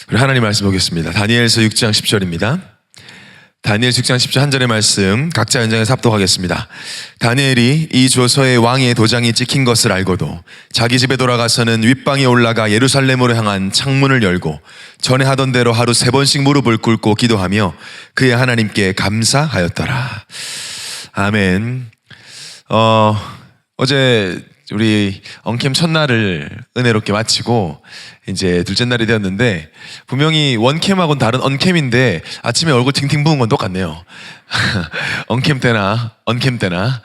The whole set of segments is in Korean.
우리 하나님 말씀 보겠습니다. 다니엘서 6장 10절입니다. 다니엘 6장 10절 한 절의 말씀 각자 현장에서 합독하겠습니다. 다니엘이 이 조서에 왕의 도장이 찍힌 것을 알고도 자기 집에 돌아가서는 윗방에 올라가 예루살렘으로 향한 창문을 열고 전에 하던 대로 하루 3번씩 무릎을 꿇고 기도하며 그의 하나님께 감사하였더라. 아멘. 어제 우리 엉캠 첫날을 은혜롭게 마치고 이제 둘째 날이 되었는데, 분명히 원캠하고는 다른 언캠인데 아침에 얼굴 팅팅 부은 건 똑같네요. 언캠 때나 언캠 때나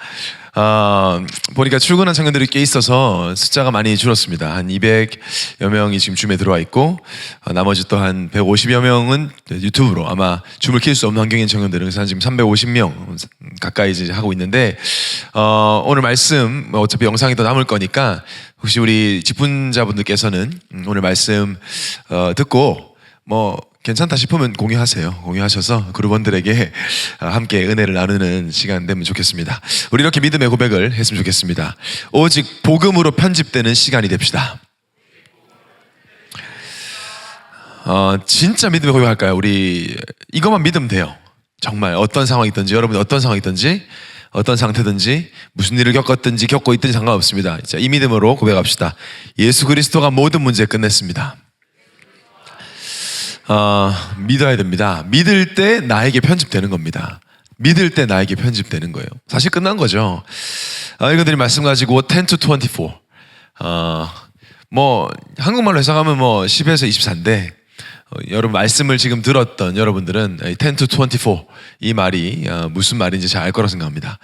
보니까 출근한 청년들이 꽤 있어서 숫자가 많이 줄었습니다. 한 200여 명이 지금 줌에 들어와 있고, 나머지 또 한 150여 명은 유튜브로 아마 줌을 킬 수 없는 환경인 청년들은, 그래서 지금 350명 가까이 이제 하고 있는데, 오늘 말씀 어차피 영상이 더 남을 거니까 혹시 우리 직분자분들께서는 오늘 말씀 듣고 괜찮다 싶으면 공유하셔서 그룹원들에게 함께 은혜를 나누는 시간 되면 좋겠습니다. 우리 이렇게 믿음의 고백을 했으면 좋겠습니다. 오직 복음으로 편집되는 시간이 됩시다. 진짜 믿음의 고백할까요? 우리 이것만 믿으면 돼요. 정말 어떤 상황이든지, 여러분이 어떤 상황이든지, 어떤 상태든지, 무슨 일을 겪었든지 겪고 있든지 상관없습니다. 자, 이 믿음으로 고백합시다. 예수 그리스도가 모든 문제 끝냈습니다. 믿어야 됩니다. 믿을 때 나에게 편집되는 겁니다. 믿을 때 나에게 편집되는 거예요. 사실 끝난 거죠. 이거들이 말씀 가지고 10 to 24. 한국말로 해석하면 10에서 24인데, 여러분 말씀을 지금 들었던 여러분들은 10 to 24 이 말이 무슨 말인지 잘 알 거라고 생각합니다.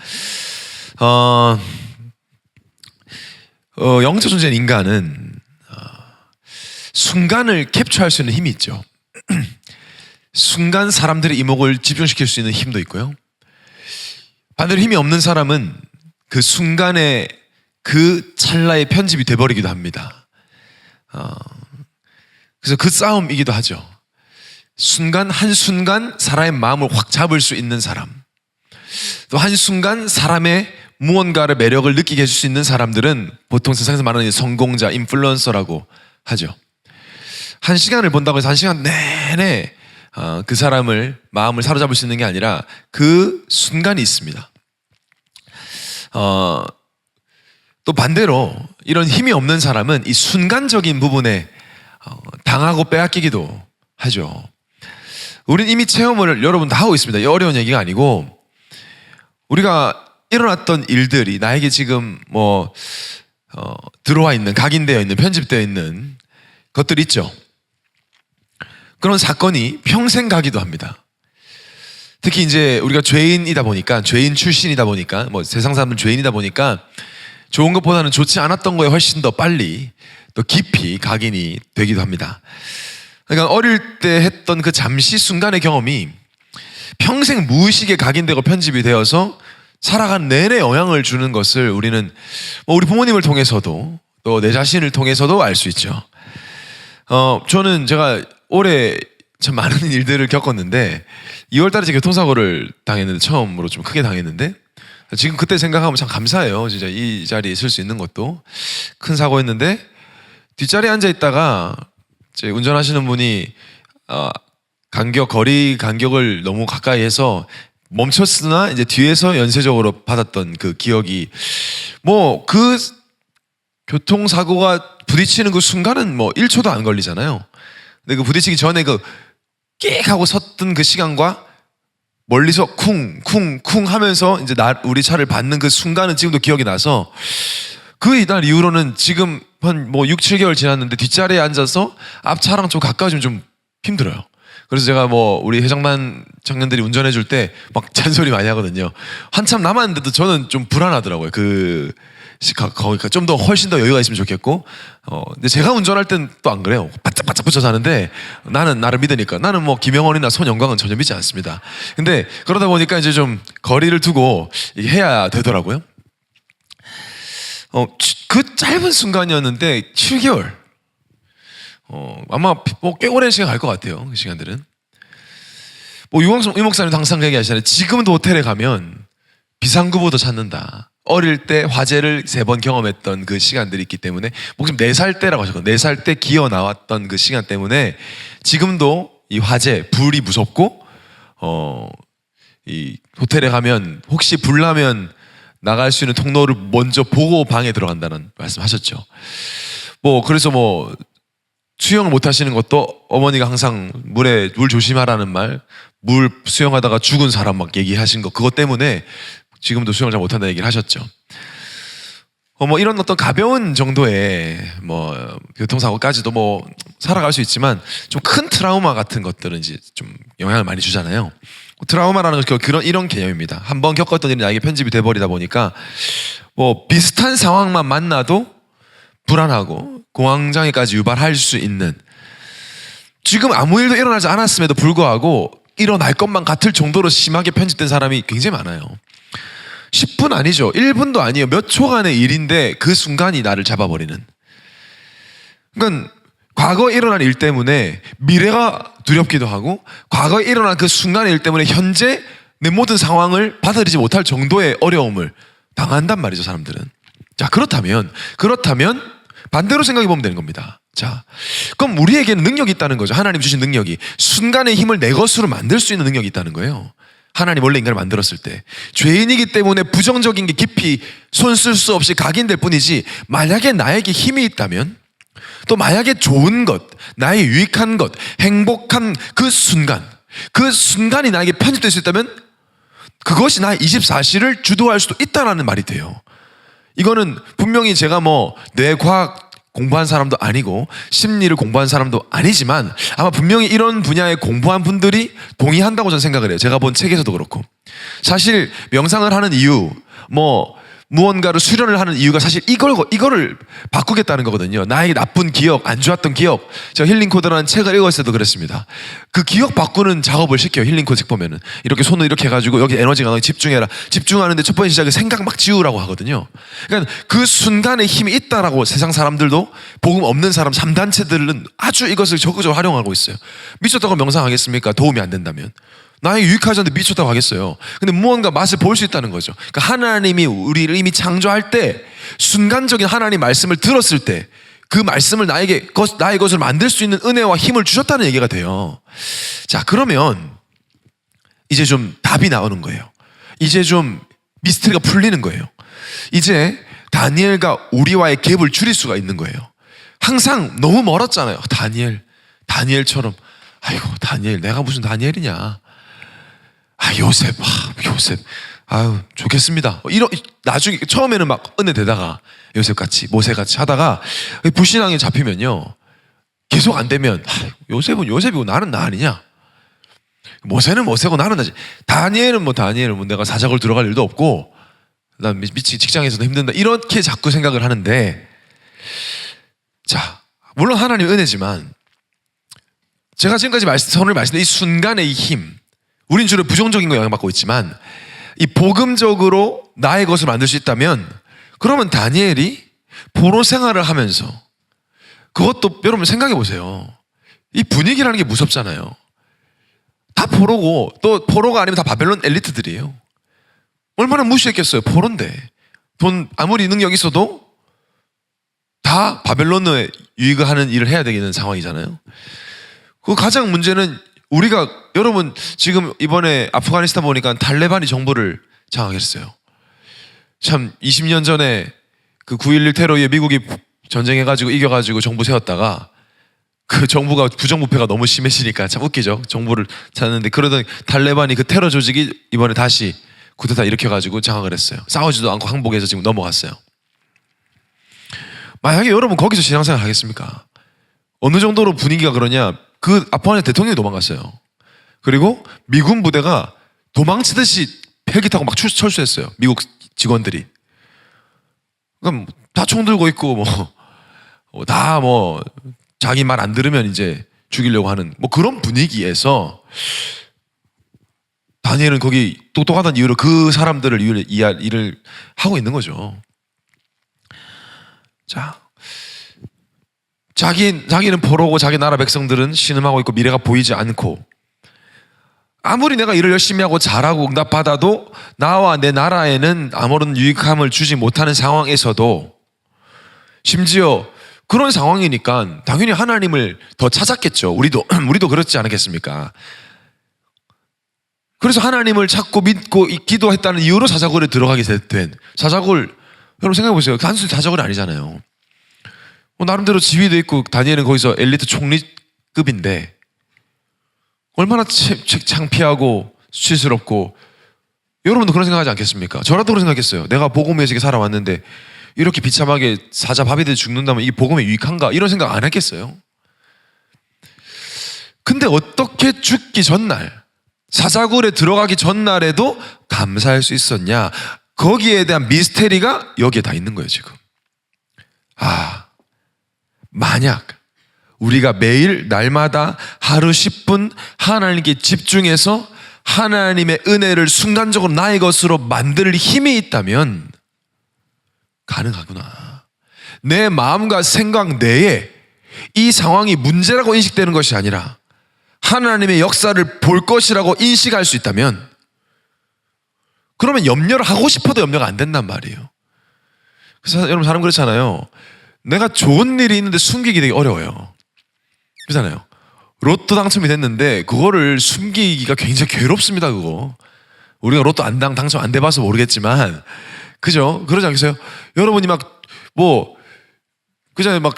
영적 존재인 인간은 순간을 캡처할 수 있는 힘이 있죠. 순간 사람들의 이목을 집중시킬 수 있는 힘도 있고요. 반대로 힘이 없는 사람은 그 순간에 그 찰나에 편집이 돼버리기도 합니다. 그래서 그 싸움이기도 하죠. 한순간 사람의 마음을 확 잡을 수 있는 사람, 또 한순간 사람의 무언가를 매력을 느끼게 해줄 수 있는 사람들은 보통 세상에서 말하는 성공자, 인플루언서라고 하죠. 한 시간을 본다고 해서 한 시간 내내 그 사람을 마음을 사로잡을 수 있는 게 아니라 그 순간이 있습니다. 또 반대로 이런 힘이 없는 사람은 이 순간적인 부분에 당하고 빼앗기기도 하죠. 우린 이미 체험을 여러분 다 하고 있습니다. 이 어려운 얘기가 아니고, 우리가 일어났던 일들이 나에게 지금 들어와 있는, 각인되어 있는, 편집되어 있는 것들이 있죠. 그런 사건이 평생 가기도 합니다. 특히 이제 우리가 죄인이다 보니까, 죄인 출신이다 보니까, 세상 사람은 죄인이다 보니까 좋은 것보다는 좋지 않았던 거에 훨씬 더 빨리 또 깊이 각인이 되기도 합니다. 그러니까 어릴 때 했던 그 잠시 순간의 경험이 평생 무의식에 각인되고 편집이 되어서 살아간 내내 영향을 주는 것을 우리는 우리 부모님을 통해서도 또 내 자신을 통해서도 알 수 있죠. 제가 올해 참 많은 일들을 겪었는데, 2월 달에 교통사고를 당했는데, 처음으로 좀 크게 당했는데, 지금 그때 생각하면 참 감사해요. 진짜 이 자리에 있을 수 있는 것도 큰 사고였는데, 뒷자리에 앉아 있다가 운전하시는 분이 거리 간격을 너무 가까이 해서 멈췄으나 이제 뒤에서 연쇄적으로 받았던 그 기억이, 그 교통사고가 부딪히는 그 순간은 1초도 안 걸리잖아요. 근데 그 부딪히기 전에 끽 하고 섰던 그 시간과 멀리서 쿵쿵쿵 하면서 이제 우리 차를 받는 그 순간은 지금도 기억이 나서, 그 이날 이후로는 지금 한 6, 7개월 지났는데 뒷자리에 앉아서 앞차랑 좀 가까워지면 좀 힘들어요. 그래서 제가 우리 회장단 청년들이 운전해 줄 때 막 잔소리 많이 하거든요. 한참 남았는데도 저는 좀 불안하더라고요. 거기가 좀 더 훨씬 더 여유가 있으면 좋겠고, 근데 제가 운전할 땐 또 안 그래요. 바짝바짝 붙여서 하는데, 나는 나를 믿으니까. 나는 김영원이나 손영광은 전혀 믿지 않습니다. 근데 그러다 보니까 이제 좀 거리를 두고 해야 되더라고요. 그 짧은 순간이었는데 7개월. 아마 꽤 오랜 시간 갈 것 같아요. 그 시간들은. 유 목사님도 항상 얘기하시잖아요. 지금도 호텔에 가면 비상구보도 찾는다. 어릴 때 화재를 3번 경험했던 그 시간들이 있기 때문에 목사님 4살 때라고 하셨거든요. 4살 때 기어 나왔던 그 시간 때문에 지금도 이 화재, 불이 무섭고 이 호텔에 가면 혹시 불 나면 나갈 수 있는 통로를 먼저 보고 방에 들어간다는 말씀하셨죠. 그래서 수영을 못 하시는 것도 어머니가 항상 물 조심하라는 말, 물 수영하다가 죽은 사람 막 얘기하신 거, 그것 때문에 지금도 수영을 잘 못한다 얘기를 하셨죠. 이런 어떤 가벼운 정도의 교통사고까지도 살아갈 수 있지만 좀 큰 트라우마 같은 것들은 이제 좀 영향을 많이 주잖아요. 트라우마라는 건 이런 개념입니다. 한번 겪었던 일이 나에게 편집이 돼버리다 보니까 비슷한 상황만 만나도 불안하고 공황장애까지 유발할 수 있는, 지금 아무 일도 일어나지 않았음에도 불구하고 일어날 것만 같을 정도로 심하게 편집된 사람이 굉장히 많아요. 10분 아니죠. 1분도 아니에요. 몇 초간의 일인데 그 순간이 나를 잡아버리는. 그러니까 과거에 일어난 일 때문에 미래가 두렵기도 하고, 과거에 일어난 그 순간의 일 때문에 현재 내 모든 상황을 받아들이지 못할 정도의 어려움을 당한단 말이죠, 사람들은. 자, 그렇다면 반대로 생각해 보면 되는 겁니다. 자, 그럼 우리에게는 능력이 있다는 거죠. 하나님 주신 능력이. 순간의 힘을 내 것으로 만들 수 있는 능력이 있다는 거예요. 하나님 원래 인간을 만들었을 때 죄인이기 때문에 부정적인 게 깊이 손 쓸 수 없이 각인될 뿐이지, 만약에 나에게 힘이 있다면, 또 만약에 좋은 것, 나에게 유익한 것, 행복한 그 순간이 나에게 편집될 수 있다면 그것이 나의 24시를 주도할 수도 있다는 말이 돼요. 이거는 분명히 제가 뇌과학 공부한 사람도 아니고 심리를 공부한 사람도 아니지만 아마 분명히 이런 분야에 공부한 분들이 동의한다고 저는 생각을 해요. 제가 본 책에서도 그렇고. 사실 명상을 하는 이유, 무언가를 수련을 하는 이유가 사실 이거를 바꾸겠다는 거거든요. 나의 나쁜 기억, 안 좋았던 기억. 제가 힐링코드라는 책을 읽었을 때도 그랬습니다. 그 기억 바꾸는 작업을 시켜요. 힐링코드 책 보면은 이렇게 손을 이렇게 해가지고 여기 에너지가 너무 집중해라. 집중하는데 첫 번째 시작은 생각 막 지우라고 하거든요. 그러니까 그 순간에 힘이 있다라고 세상 사람들도, 복음 없는 사람 3단체들은 아주 이것을 적극적으로 활용하고 있어요. 미쳤다고 명상하겠습니까? 도움이 안 된다면. 나에게 유익하지 않는데 미쳤다고 하겠어요. 근데 무언가 맛을 볼 수 있다는 거죠. 그러니까 하나님이 우리를 이미 창조할 때 순간적인 하나님 말씀을 들었을 때 그 말씀을 나의 것을 만들 수 있는 은혜와 힘을 주셨다는 얘기가 돼요. 자, 그러면 이제 좀 답이 나오는 거예요. 이제 좀 미스터리가 풀리는 거예요. 이제 다니엘과 우리와의 갭을 줄일 수가 있는 거예요. 항상 너무 멀었잖아요. 다니엘처럼, 아이고 다니엘, 내가 무슨 다니엘이냐. 요셉, 좋겠습니다. 나중에, 처음에는 막 은혜 되다가 요셉같이, 모세같이 하다가 불신앙에 잡히면요, 계속 안 되면, 요셉은 요셉이고 나는 나 아니냐. 모세는 모세고 나는 나지. 다니엘은 내가 사적으로 들어갈 일도 없고, 난 미치 직장에서도 힘든다. 이렇게 자꾸 생각을 하는데, 자, 물론 하나님의 은혜지만, 제가 지금까지 말씀드린 이 순간의 이 힘, 우린 주로 부정적인 거 영향받고 있지만 이 복음적으로 나의 것을 만들 수 있다면, 그러면 다니엘이 포로 생활을 하면서, 그것도 여러분 생각해 보세요. 이 분위기라는 게 무섭잖아요. 다 포로고, 또 포로가 아니면 다 바벨론 엘리트들이에요. 얼마나 무시했겠어요. 포로인데 돈 아무리 능력 있어도 다 바벨론에 유익을 하는 일을 해야 되는 상황이잖아요. 그 가장 문제는, 우리가, 여러분 지금 이번에 아프가니스탄 보니까 탈레반이 정부를 장악했어요. 참 20년 전에 그 9.11 테러에 미국이 전쟁해가지고 이겨가지고 정부 세웠다가 그 정부가 부정부패가 너무 심해지니까 참 웃기죠. 정부를 찾는데, 그러던 탈레반이 그 테러 조직이 이번에 다시 쿠데타 일으켜가지고 장악을 했어요. 싸우지도 않고 항복해서 지금 넘어갔어요. 만약에 여러분 거기서 신앙생활 하겠습니까? 어느 정도로 분위기가 그러냐, 그 아프가니스탄 대통령이 도망갔어요. 그리고 미군 부대가 도망치듯이 헬기 타고 막 철수했어요. 미국 직원들이. 그럼 다 총 들고 있고 다 자기 말 안 들으면 이제 죽이려고 하는 그런 분위기에서 다니엘은 거기 똑똑하다는 이유로 그 사람들을 일을 하고 있는 거죠. 자, 자기는 포로고 자기 나라 백성들은 신음하고 있고 미래가 보이지 않고, 아무리 내가 일을 열심히 하고 잘하고 응답받아도 나와 내 나라에는 아무런 유익함을 주지 못하는 상황에서도 심지어 그런 상황이니까 당연히 하나님을 더 찾았겠죠. 우리도 그렇지 않겠습니까? 그래서 하나님을 찾고 믿고 기도했다는 이유로 사자굴에 들어가게 된 사자굴, 여러분 생각해 보세요. 단순히 사자굴이 아니잖아요. 나름대로 지위도 있고 다니엘은 거기서 엘리트 총리급인데 얼마나 창피하고 수치스럽고, 여러분도 그런 생각하지 않겠습니까? 저라도 그런 생각했어요. 내가 복음의 세계 살아왔는데 이렇게 비참하게 사자 바비들이 죽는다면 이게 복음에 유익한가? 이런 생각 안 했겠어요? 근데 어떻게 죽기 전날, 사자굴에 들어가기 전날에도 감사할 수 있었냐? 거기에 대한 미스테리가 여기에 다 있는 거예요, 지금. 만약 우리가 매일 날마다 하루 10분 하나님께 집중해서 하나님의 은혜를 순간적으로 나의 것으로 만들 힘이 있다면 가능하구나. 내 마음과 생각 내에 이 상황이 문제라고 인식되는 것이 아니라 하나님의 역사를 볼 것이라고 인식할 수 있다면, 그러면 염려를 하고 싶어도 염려가 안 된단 말이에요. 그래서 여러분, 사람 그렇잖아요. 내가 좋은 일이 있는데 숨기기 되게 어려워요. 그렇잖아요. 로또 당첨이 됐는데 그거를 숨기기가 굉장히 괴롭습니다. 그거 우리가 로또 당첨 안 돼봐서 모르겠지만, 그죠? 그러지 않겠어요? 여러분이 그잖아요. 막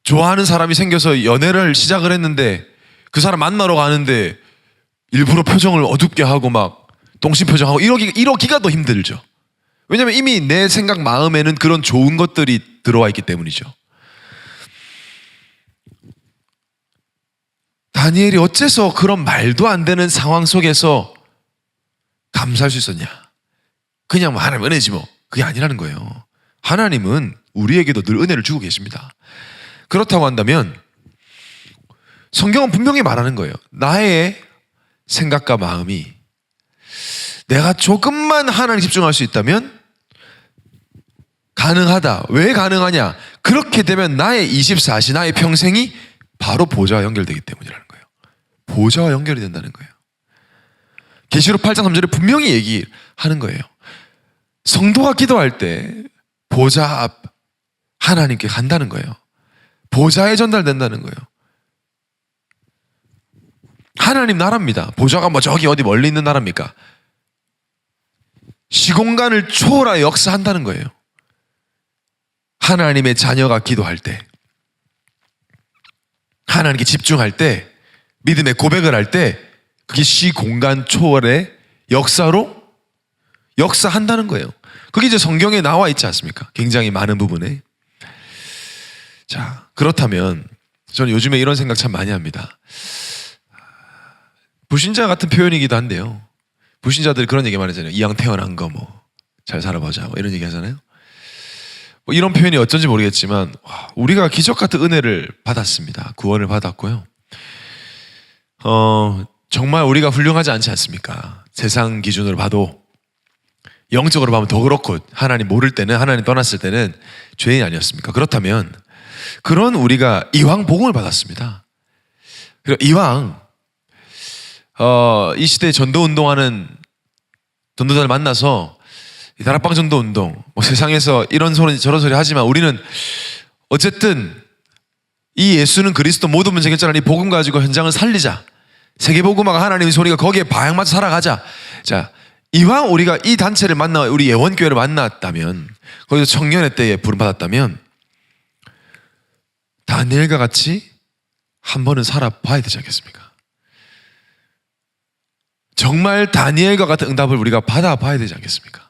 좋아하는 사람이 생겨서 연애를 시작을 했는데 그 사람 만나러 가는데 일부러 표정을 어둡게 하고 막 똥심 표정하고 이러기가 더 힘들죠. 왜냐하면 이미 내 생각 마음에는 그런 좋은 것들이 들어와 있기 때문이죠. 다니엘이 어째서 그런 말도 안 되는 상황 속에서 감사할 수 있었냐? 그냥 하나님 은혜지 뭐. 그게 아니라는 거예요. 하나님은 우리에게도 늘 은혜를 주고 계십니다. 그렇다고 한다면 성경은 분명히 말하는 거예요. 나의 생각과 마음이 내가 조금만 하나님 집중할 수 있다면 가능하다. 왜 가능하냐? 그렇게 되면 나의 24시, 나의 평생이 바로 보좌와 연결되기 때문이라는 거예요. 보좌와 연결이 된다는 거예요. 계시록 8장 3절에 분명히 얘기하는 거예요. 성도가 기도할 때 보좌 앞 하나님께 간다는 거예요. 보좌에 전달된다는 거예요. 하나님 나라입니다. 보좌가 저기 어디 멀리 있는 나라입니까? 시공간을 초월하여 역사한다는 거예요. 하나님의 자녀가 기도할 때, 하나님께 집중할 때, 믿음의 고백을 할 때 그게 시공간 초월의 역사로 역사한다는 거예요. 그게 이제 성경에 나와 있지 않습니까? 굉장히 많은 부분에. 자, 그렇다면 저는 요즘에 이런 생각 참 많이 합니다. 불신자 같은 표현이기도 한데요. 불신자들이 그런 얘기 많이 하잖아요. 이왕 태어난 거 잘 살아보자 이런 얘기 하잖아요. 이런 표현이 어쩐지 모르겠지만 우리가 기적 같은 은혜를 받았습니다. 구원을 받았고요. 정말 우리가 훌륭하지 않지 않습니까? 세상 기준으로 봐도, 영적으로 보면 더 그렇고, 하나님 모를 때는, 하나님 떠났을 때는 죄인이 아니었습니까? 그렇다면 그런 우리가 이왕 복음을 받았습니다. 그리고 이왕 이 시대에 전도운동하는 전도자를 만나서 이 다락방 전도운동, 세상에서 이런 소리 저런 소리 하지만 우리는 어쨌든 이 예수는 그리스도 모든 문제 해결자라는 이 복음 가지고 현장을 살리자. 세계복음화가 하나님의 소리가 거기에 방향맞춰 살아가자. 자, 이왕 우리가 이 단체를 우리 예원교회를 만났다면, 거기서 청년의 때에 부름받았다면 다니엘과 같이 한 번은 살아봐야 되지 않겠습니까? 정말 다니엘과 같은 응답을 우리가 받아봐야 되지 않겠습니까?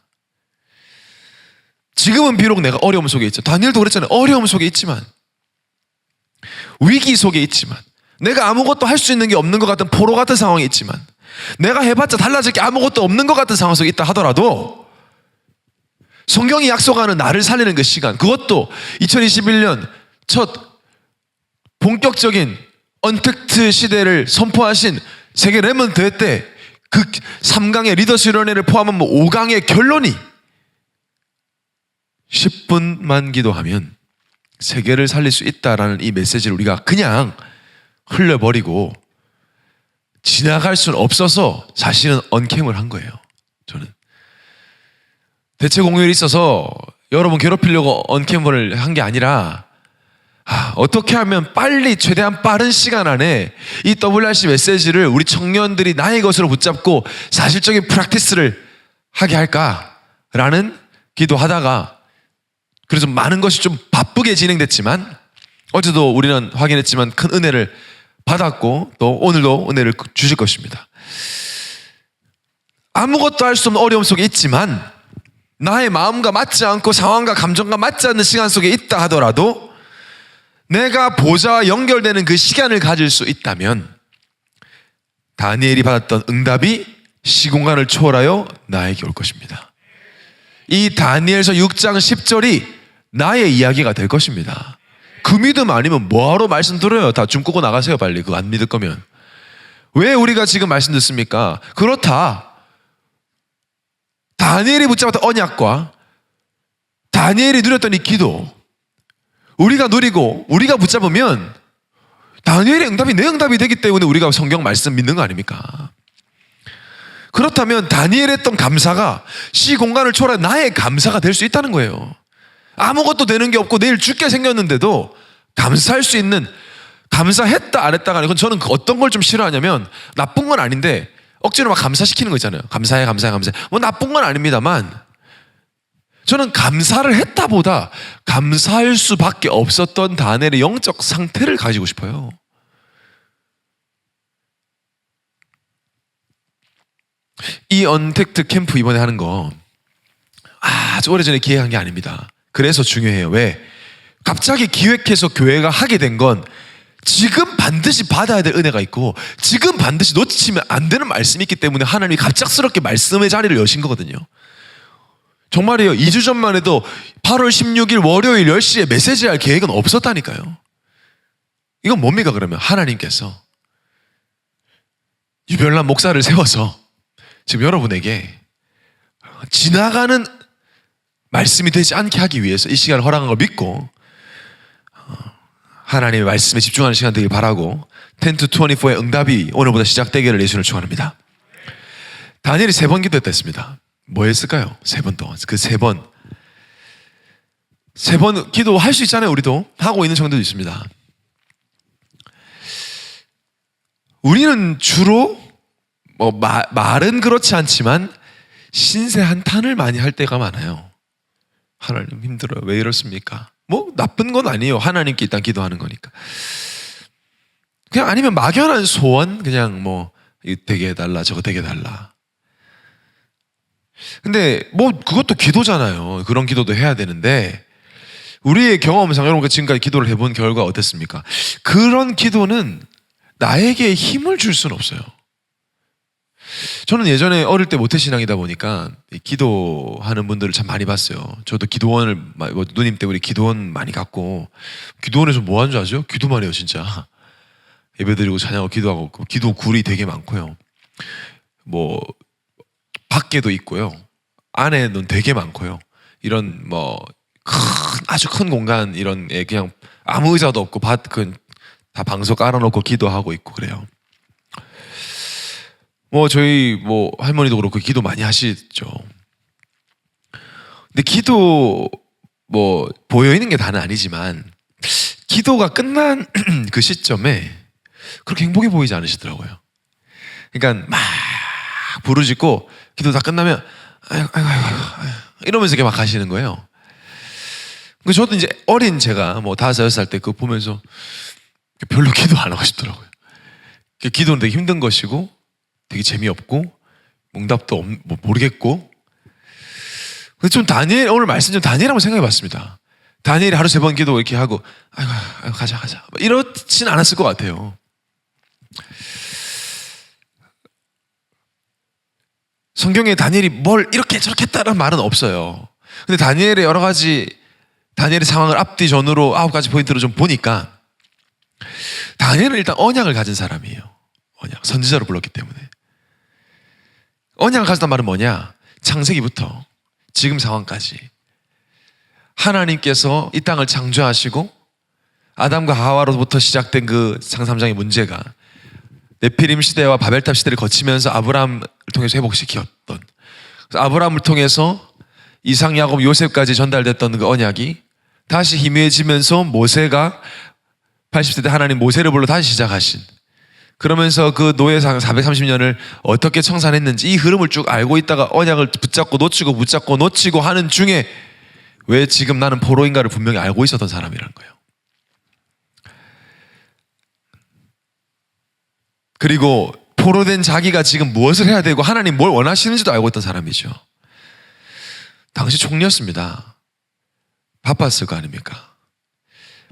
지금은 비록 내가 어려움 속에 있죠. 다니엘도 그랬잖아요. 어려움 속에 있지만, 위기 속에 있지만, 내가 아무것도 할 수 있는 게 없는 것 같은 포로 같은 상황에 있지만, 내가 해봤자 달라질 게 아무것도 없는 것 같은 상황 속에 있다 하더라도 성경이 약속하는 나를 살리는 그 시간, 그것도 2021년 첫 본격적인 언택트 시대를 선포하신 세계 렘넌트 대회 때 그 3강의 리더십 연회를 포함한 5강의 결론이 10분만 기도하면 세계를 살릴 수 있다라는 이 메시지를 우리가 그냥 흘려버리고 지나갈 수는 없어서 사실은 언캠을 한 거예요. 저는 대체 공휴일이 있어서 여러분 괴롭히려고 언캠을 한 게 아니라 어떻게 하면 빨리 최대한 빠른 시간 안에 이 WRC 메시지를 우리 청년들이 나의 것으로 붙잡고 사실적인 프랙티스를 하게 할까라는 기도하다가 그래서 많은 것이 좀 바쁘게 진행됐지만 어제도 우리는 확인했지만 큰 은혜를 받았고 또 오늘도 은혜를 주실 것입니다. 아무것도 할 수 없는 어려움 속에 있지만 나의 마음과 맞지 않고 상황과 감정과 맞지 않는 시간 속에 있다 하더라도 내가 보좌와 연결되는 그 시간을 가질 수 있다면 다니엘이 받았던 응답이 시공간을 초월하여 나에게 올 것입니다. 이 다니엘서 6장 10절이 나의 이야기가 될 것입니다. 그 믿음 아니면 뭐하러 말씀 들어요? 다 줌 끄고 나가세요 빨리. 그거 안 믿을 거면. 왜 우리가 지금 말씀 듣습니까? 그렇다. 다니엘이 붙잡았던 언약과 다니엘이 누렸던 이 기도 우리가 누리고 우리가 붙잡으면 다니엘의 응답이 내 응답이 되기 때문에 우리가 성경 말씀 믿는 거 아닙니까? 그렇다면 다니엘 했던 감사가 시공간을 초월한 나의 감사가 될 수 있다는 거예요. 아무것도 되는 게 없고 내일 죽게 생겼는데도 감사할 수 있는, 감사했다 안 했다가 아니고 저는 어떤 걸 좀 싫어하냐면 나쁜 건 아닌데 억지로 막 감사시키는 거 있잖아요. 감사해 감사해 감사해. 뭐 나쁜 건 아닙니다만 저는 감사를 했다보다 감사할 수밖에 없었던 다니엘의 영적 상태를 가지고 싶어요. 이 언택트 캠프 이번에 하는 거 아주 오래전에 기획한 게 아닙니다. 그래서 중요해요. 왜? 갑자기 기획해서 교회가 하게 된 건 지금 반드시 받아야 될 은혜가 있고 지금 반드시 놓치면 안 되는 말씀이 있기 때문에 하나님이 갑작스럽게 말씀의 자리를 여신 거거든요. 정말이에요. 2주 전만 해도 8월 16일 월요일 10시에 메시지 할 계획은 없었다니까요. 이건 뭡니까 그러면? 하나님께서 유별난 목사를 세워서 지금 여러분에게 지나가는 말씀이 되지 않게 하기 위해서 이 시간을 허락한 걸 믿고 하나님의 말씀에 집중하는 시간 되길 바라고 10-24의 응답이 오늘보다 시작되기를 예수를 축원합니다. 다니엘이 3번 기도했다 했습니다. 뭐 했을까요? 3번 동안. 그 3번 기도할 수 있잖아요. 우리도 하고 있는 청년도 있습니다. 우리는 주로 말은 그렇지 않지만 신세 한탄을 많이 할 때가 많아요. 하나님 힘들어요. 왜 이렇습니까? 뭐 나쁜 건 아니에요. 하나님께 일단 기도하는 거니까. 그냥 아니면 막연한 소원, 그냥 뭐 이거 되게 해달라 저거 되게 해달라. 근데 뭐 그것도 기도잖아요. 그런 기도도 해야 되는데 우리의 경험상 여러분과 지금까지 기도를 해본 결과 어땠습니까? 그런 기도는 나에게 힘을 줄 수는 없어요. 저는 예전에 어릴 때 모태신앙이다 보니까 기도하는 분들을 참 많이 봤어요. 저도 기도원을, 누님 때 우리 기도원 많이 갔고, 기도원에서 뭐 하는 줄 아죠? 기도만 해요 진짜. 예배드리고 찬양하고 기도하고 기도 굴이 되게 많고요. 뭐 밖에도 있고요. 안에는 되게 많고요. 이런 아주 큰 공간 이런 그냥 아무 의자도 없고 다 방석 깔아놓고 기도하고 있고 그래요. 저희 할머니도 그렇고 기도 많이 하시죠. 근데 기도 보여 있는 게 다는 아니지만 기도가 끝난 그 시점에 그렇게 행복해 보이지 않으시더라고요. 그러니까 막 부르짖고 기도 다 끝나면 아이고 이러면서 이렇게 막 하시는 거예요. 저도 이제 어린 제가 5-6살 때 그거 보면서 별로 기도 안 하고 싶더라고요. 기도는 되게 힘든 것이고 되게 재미없고 응답도 모르겠고. 그래서 좀 오늘 말씀 좀 다니엘 한번 생각해 봤습니다. 다니엘이 하루 3번 기도 이렇게 하고 아이고 가자 이렇진 않았을 것 같아요. 성경에 다니엘이 뭘 이렇게 저렇게 했다는 말은 없어요. 근데 다니엘의 여러 가지 다니엘의 상황을 앞뒤 전후로 9가지 포인트로 좀 보니까 다니엘은 일단 언약을 가진 사람이에요. 언약, 선지자로 불렀기 때문에. 언약을 가졌단 말은 뭐냐? 창세기부터 지금 상황까지 하나님께서 이 땅을 창조하시고 아담과 하와로부터 시작된 그 상 3장의 문제가 네피림 시대와 바벨탑 시대를 거치면서 아브라함을 통해서 회복시켰던, 아브라함을 통해서 이삭, 야곱, 요셉까지 전달됐던 그 언약이 다시 희미해지면서 모세가 80세 때 하나님 모세를 불러 다시 시작하신, 그러면서 그 노예상 430년을 어떻게 청산했는지 이 흐름을 쭉 알고 있다가 언약을 붙잡고 놓치고 붙잡고 놓치고 하는 중에 왜 지금 나는 포로인가를 분명히 알고 있었던 사람이라는 거예요. 그리고 포로된 자기가 지금 무엇을 해야 되고 하나님 뭘 원하시는지도 알고 있던 사람이죠. 당시 총리였습니다. 바빴을 거 아닙니까?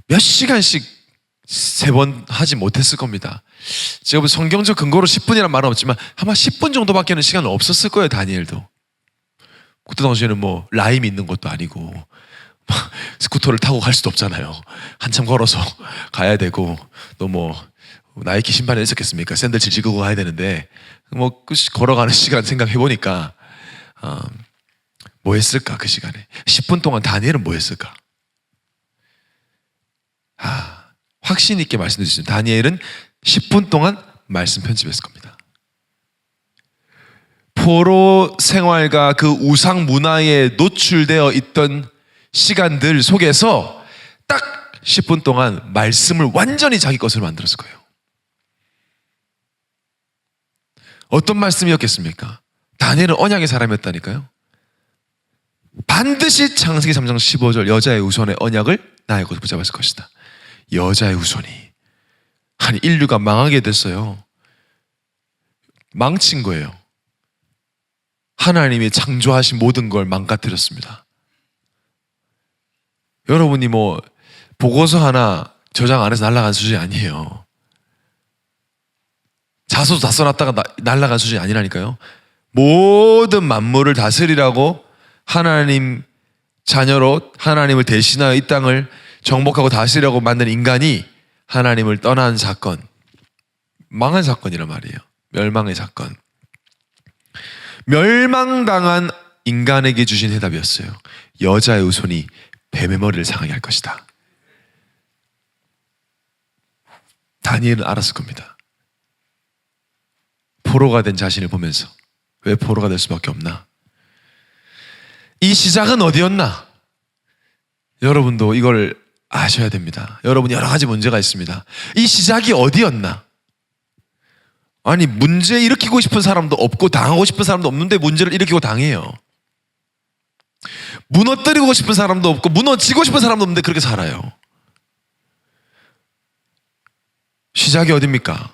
몇 시간씩 3번 하지 못했을 겁니다. 제가 뭐 성경적 근거로 10분이란 말은 없지만 아마 10분 정도밖에는 시간은 없었을 거예요. 다니엘도. 그때 당시에는 뭐 라임이 있는 것도 아니고 스쿠터를 타고 갈 수도 없잖아요. 한참 걸어서 가야 되고, 또 뭐 나이키 신발에 있었겠습니까? 샌들 질질 끄고 가야 되는데 뭐 걸어가는 시간 생각해 보니까 뭐 했을까? 그 시간에 10분 동안 다니엘은 뭐 했을까? 확신 있게 말씀드리겠습니다. 다니엘은 10분 동안 말씀 편집했을 겁니다. 포로 생활과 그 우상 문화에 노출되어 있던 시간들 속에서 딱 10분 동안 말씀을 완전히 자기 것으로 만들었을 거예요. 어떤 말씀이었겠습니까? 다니엘은 언약의 사람이었다니까요. 반드시 창세기 3장 15절 여자의 후손의 언약을 나의 것을 붙잡았을 것이다. 여자의 후손이, 아니 인류가 망하게 됐어요. 망친 거예요. 하나님이 창조하신 모든 걸 망가뜨렸습니다. 여러분이 뭐 보고서 하나 저장 안 해서 날아간 수준이 아니에요. 자소서 다 써놨다가 날아간 수준이 아니라니까요. 모든 만물을 다스리라고 하나님 자녀로 하나님을 대신하여 이 땅을 정복하고 다스리려고 만든 인간이 하나님을 떠난 사건, 망한 사건이란 말이에요. 멸망의 사건. 멸망당한 인간에게 주신 해답이었어요. 여자의 후손이 뱀의 머리를 상하게 할 것이다. 다니엘은 알았을 겁니다. 포로가 된 자신을 보면서 왜 포로가 될 수밖에 없나? 이 시작은 어디였나? 여러분도 이걸 아셔야 됩니다. 여러분 여러 가지 문제가 있습니다. 이 시작이 어디였나? 아니 문제 일으키고 싶은 사람도 없고 당하고 싶은 사람도 없는데 문제를 일으키고 당해요. 무너뜨리고 싶은 사람도 없고 무너지고 싶은 사람도 없는데 그렇게 살아요. 시작이 어딥니까?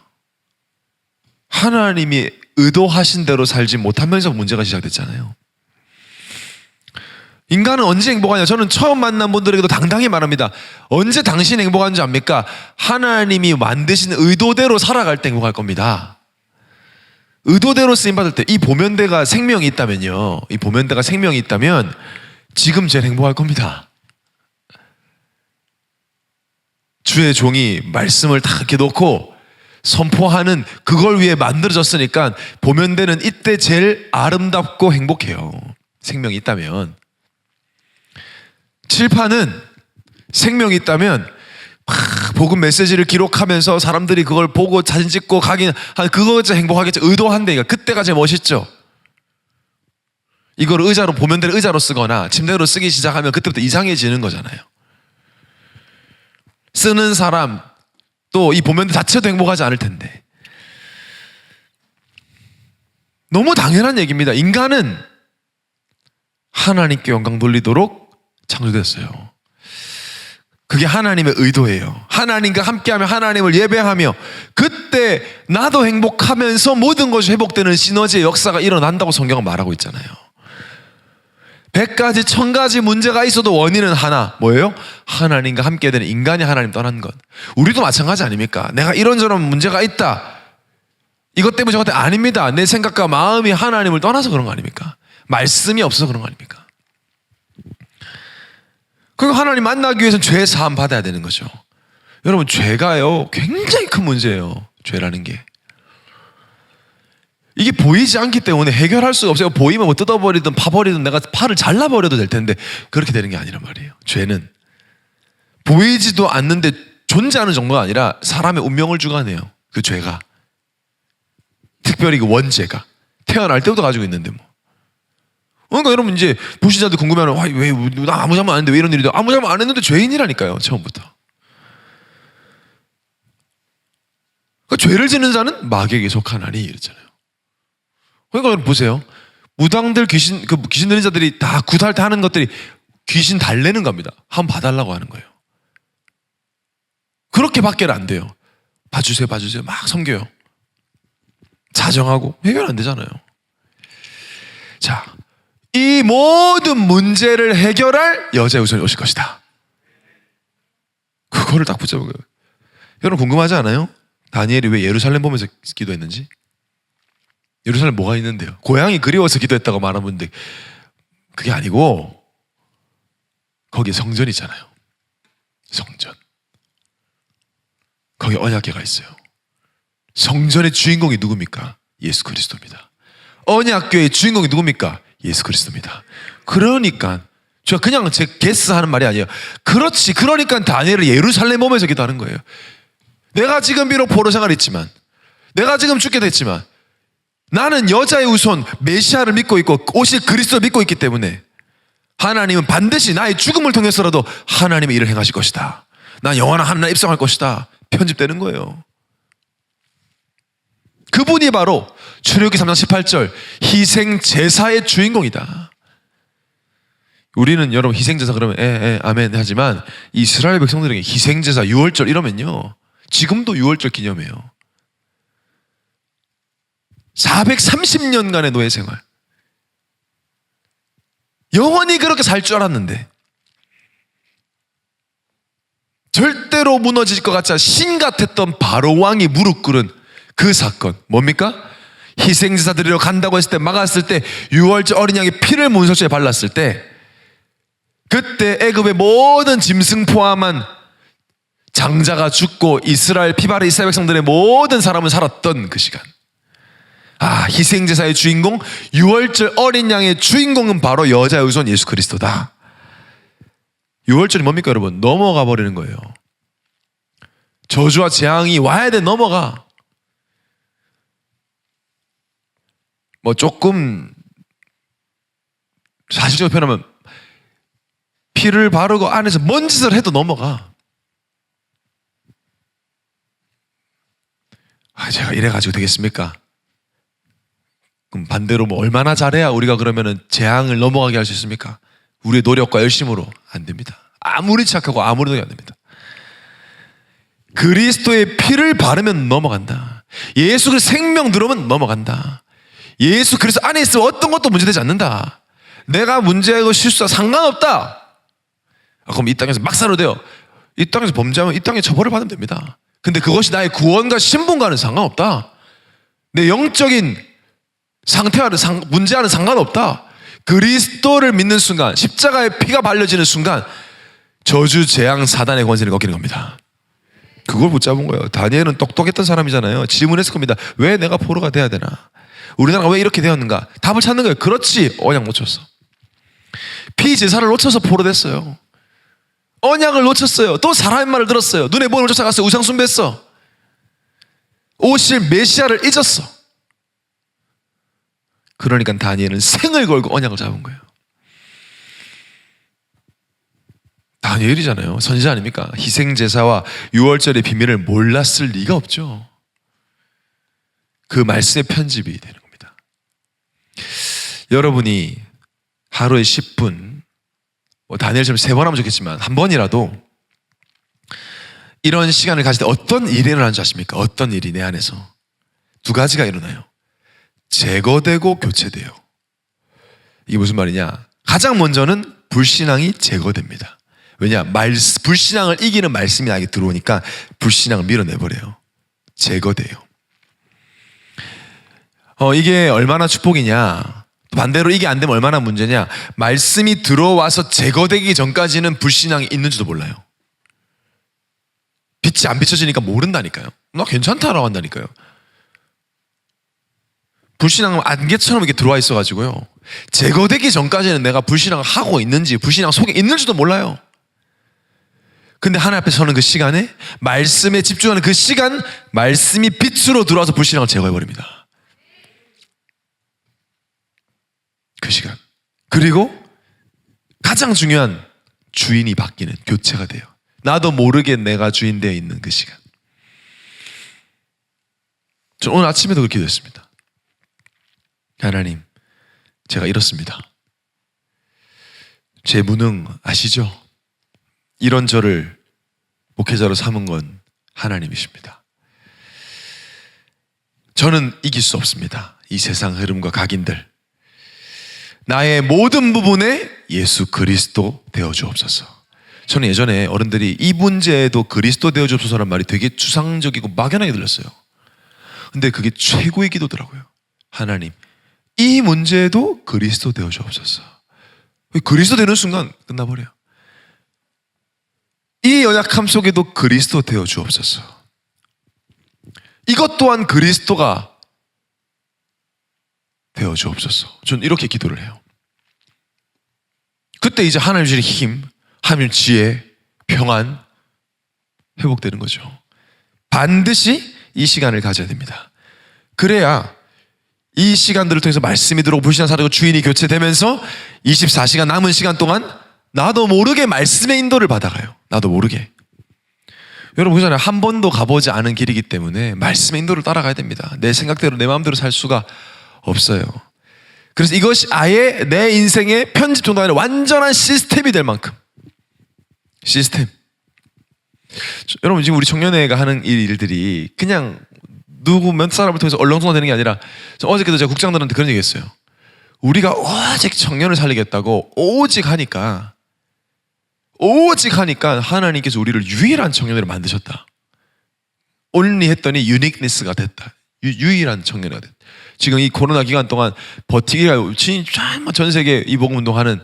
하나님이 의도하신 대로 살지 못하면서 문제가 시작됐잖아요. 인간은 언제 행복하냐? 저는 처음 만난 분들에게도 당당히 말합니다. 언제 당신 행복한 줄 압니까? 하나님이 만드신 의도대로 살아갈 때 행복할 겁니다. 의도대로 쓰임받을 때, 이 보면대가 생명이 있다면요, 이 보면대가 생명이 있다면 지금 제일 행복할 겁니다. 주의 종이 말씀을 다 이렇게 놓고 선포하는 그걸 위해 만들어졌으니까 보면대는 이때 제일 아름답고 행복해요. 생명이 있다면. 칠판은 생명이 있다면 복음 메시지를 기록하면서 사람들이 그걸 보고 사진 찍고 가긴 그거 진짜 행복하겠죠. 의도한다니까. 그때가 제일 멋있죠. 이걸 의자로 보면대를 의자로 쓰거나 침대로 쓰기 시작하면 그때부터 이상해지는 거잖아요. 쓰는 사람 또 이 보면대 자체도 행복하지 않을 텐데. 너무 당연한 얘기입니다. 인간은 하나님께 영광 돌리도록 창조됐어요. 그게 하나님의 의도예요. 하나님과 함께하며 하나님을 예배하며 그때 나도 행복하면서 모든 것이 회복되는 시너지의 역사가 일어난다고 성경은 말하고 있잖아요. 100가지 1000가지 문제가 있어도 원인은 하나, 뭐예요? 하나님과 함께 되는 인간이 하나님 떠난 것. 우리도 마찬가지 아닙니까? 내가 이런저런 문제가 있다, 이것 때문에 저것 때문에 아닙니다. 내 생각과 마음이 하나님을 떠나서 그런 거 아닙니까? 말씀이 없어서 그런 거 아닙니까? 그리고 하나님 만나기 위해서는 죄 사함 받아야 되는 거죠. 여러분 죄가요 굉장히 큰 문제예요. 죄라는 게 이게 보이지 않기 때문에 해결할 수가 없어요. 보이면 뭐 뜯어버리든 파버리든 내가 팔을 잘라버려도 될 텐데 그렇게 되는 게 아니란 말이에요. 죄는 보이지도 않는데 존재하는 정도가 아니라 사람의 운명을 주관해요. 그 죄가. 특별히 그 원죄가 태어날 때부터 가지고 있는데 뭐. 그러니까 여러분 이제 불신자들 궁금해하는 왜나 아무 잘못 안 했는데 왜 이런 일이 돼? 아무 잘못 안 했는데 죄인이라니까요 처음부터. 그러니까 죄를 짓는 자는 마귀에게 속하나니 이랬잖아요. 그러니까 여러분 보세요. 무당들 귀신 들린 자들이 다 굿할 때 하는 것들이 귀신 달래는 겁니다. 한번 봐달라고 하는 거예요. 그렇게밖에 안 돼요. 봐주세요 막 섬겨요. 자정하고 해결 안 되잖아요. 자, 이 모든 문제를 해결할 여자의 우선이 오실 것이다. 그거를 딱 붙잡은 거예요. 여러분 궁금하지 않아요? 다니엘이 왜 예루살렘 보면서 기도했는지? 예루살렘 뭐가 있는데요? 고향이 그리워서 기도했다고 말하는 분들 그게 아니고 거기에 성전이 있잖아요. 성전. 거기 언약궤가 있어요. 성전의 주인공이 누굽니까? 예수 그리스도입니다. 언약궤의 주인공이 누굽니까? 예수 그리스도입니다. 그러니까 제가 그냥 제 게스하는 말이 아니에요. 그렇지. 그러니까 다니엘을 예루살렘 보면서 기도하는 거예요. 내가 지금 비록 포로 생활을 했지만 내가 지금 죽게 됐지만 나는 여자의 우선 메시아를 믿고 있고 오실 그리스도를 믿고 있기 때문에 하나님은 반드시 나의 죽음을 통해서라도 하나님의 일을 행하실 것이다. 난 영원한 하나님 입성할 것이다. 편집되는 거예요. 그분이 바로 출애굽기 3장 18절 희생 제사의 주인공이다. 우리는 여러분 희생 제사 그러면 아멘 하지만 이스라엘 백성들에게 희생 제사 6월절 이러면요. 지금도 6월절 기념해요. 430년간의 노예 생활. 영원히 그렇게 살 줄 알았는데 절대로 무너질 것 같지 않은 신 같았던 바로 왕이 무릎 꿇은 그 사건 뭡니까? 희생제사 드리러 간다고 했을 때 막았을 때 6월절 어린 양의 피를 문석주에 발랐을 때 그때 애굽의 모든 짐승 포함한 장자가 죽고 피바른 이스라엘 백성들의 모든 사람은 살았던 그 시간. 희생제사의 주인공 6월절 어린 양의 주인공은 바로 여자의 우선 예수 그리스도다. 6월절이 뭡니까 여러분? 넘어가 버리는 거예요. 저주와 재앙이 와야 돼. 넘어가. 뭐 조금 사실적으로 표현하면 피를 바르고 안에서 뭔 짓을 해도 넘어가. 제가 이래가지고 되겠습니까? 그럼 반대로 뭐 얼마나 잘해야 우리가 그러면은 재앙을 넘어가게 할 수 있습니까? 우리의 노력과 열심으로 안 됩니다. 아무리 착하고 아무리 노력 안 됩니다. 그리스도의 피를 바르면 넘어간다. 예수 그리스도 생명 들어오면 넘어간다. 예수 그리스도 안에 있으면 어떤 것도 문제되지 않는다. 내가 문제하고 실수와 상관없다. 그럼 이 땅에서 막 살아도 돼요. 이 땅에서 범죄하면 이 땅에 처벌을 받으면 됩니다. 근데 그것이 나의 구원과 신분과는 상관없다. 내 영적인 상태와는 문제와는 상관없다. 그리스도를 믿는 순간 십자가의 피가 발려지는 순간 저주 재앙 사단의 권세를 꺾이는 겁니다. 그걸 붙잡은 거예요. 다니엘은 똑똑했던 사람이잖아요. 질문했을 겁니다. 왜 내가 포로가 돼야 되나? 우리나라가 왜 이렇게 되었는가? 답을 찾는 거예요. 그렇지. 언약 놓쳤어. 피제사를 놓쳐서 포로 됐어요. 언약을 놓쳤어요. 또 사람의 말을 들었어요. 눈에 보이는 걸 쫓아갔어요. 우상 숭배했어. 오실 메시아를 잊었어. 그러니까 다니엘은 생을 걸고 언약을 잡은 거예요. 다니엘이잖아요. 선지자 아닙니까? 희생제사와 6월절의 비밀을 몰랐을 리가 없죠. 그 말씀의 편집이 되는 겁니다. 여러분이 하루에 10분, 다니엘처럼 3번 하면 좋겠지만 한 번이라도 이런 시간을 가질 때 어떤 일이 일어나는 줄 아십니까? 어떤 일이 내 안에서 2가지가 일어나요. 제거되고 교체돼요. 이게 무슨 말이냐? 가장 먼저는 불신앙이 제거됩니다. 왜냐? 불신앙을 이기는 말씀이 나에게 들어오니까 불신앙을 밀어내버려요. 제거돼요. 이게 얼마나 축복이냐? 반대로 이게 안 되면 얼마나 문제냐? 말씀이 들어와서 제거되기 전까지는 불신앙이 있는지도 몰라요. 빛이 안 비춰지니까 모른다니까요. 나 괜찮다라고 한다니까요. 불신앙은 안개처럼 이렇게 들어와 있어가지고요. 제거되기 전까지는 내가 불신앙을 하고 있는지 불신앙 속에 있는지도 몰라요. 근데 하나님 앞에 서는 그 시간에 말씀에 집중하는 그 시간 말씀이 빛으로 들어와서 불신앙을 제거해버립니다. 그 시간. 그리고 가장 중요한 주인이 바뀌는, 교체가 돼요. 나도 모르게 내가 주인 되어 있는 그 시간. 저는 오늘 아침에도 그렇게 됐습니다. 하나님, 제가 이렇습니다. 제 무능 아시죠? 이런 저를 목회자로 삼은 건 하나님이십니다. 저는 이길 수 없습니다. 이 세상 흐름과 각인들. 나의 모든 부분에 예수 그리스도 되어주옵소서. 저는 예전에 어른들이 이 문제에도 그리스도 되어주옵소서라는 말이 되게 추상적이고 막연하게 들렸어요. 근데 그게 최고의 기도더라고요. 하나님, 이 문제에도 그리스도 되어주옵소서. 그리스도 되는 순간 끝나버려요. 이 연약함 속에도 그리스도 되어주옵소서. 이것 또한 그리스도가 되어주옵소서. 저는 이렇게 기도를 해요. 그때 이제 하나님 주신 힘, 하나님 지혜, 평안 회복되는 거죠. 반드시 이 시간을 가져야 됩니다. 그래야 이 시간들을 통해서 말씀이 들어오고 불신앙 사라지고 주인이 교체되면서 24시간 남은 시간 동안 나도 모르게 말씀의 인도를 받아가요. 나도 모르게. 여러분 그잖아요. 한 번도 가보지 않은 길이기 때문에 말씀의 인도를 따라가야 됩니다. 내 생각대로 내 마음대로 살 수가 없어요. 그래서 이것이 아예 내 인생의 편집 정도 아니라 완전한 시스템이 될 만큼. 시스템. 여러분 지금 우리 청년회가 하는 일들이 그냥 누구 몇 사람을 통해서 얼렁뚱땅 되는 게 아니라, 어저께도 제가 국장들한테 그런 얘기 했어요. 우리가 오직 청년을 살리겠다고 오직 하니까 하나님께서 우리를 유일한 청년으로 만드셨다. only 했더니 uniqueness가 됐다. 유일한 청년이 됐다. 지금 이 코로나 기간 동안 버티기가 전 세계 이 복음 운동하는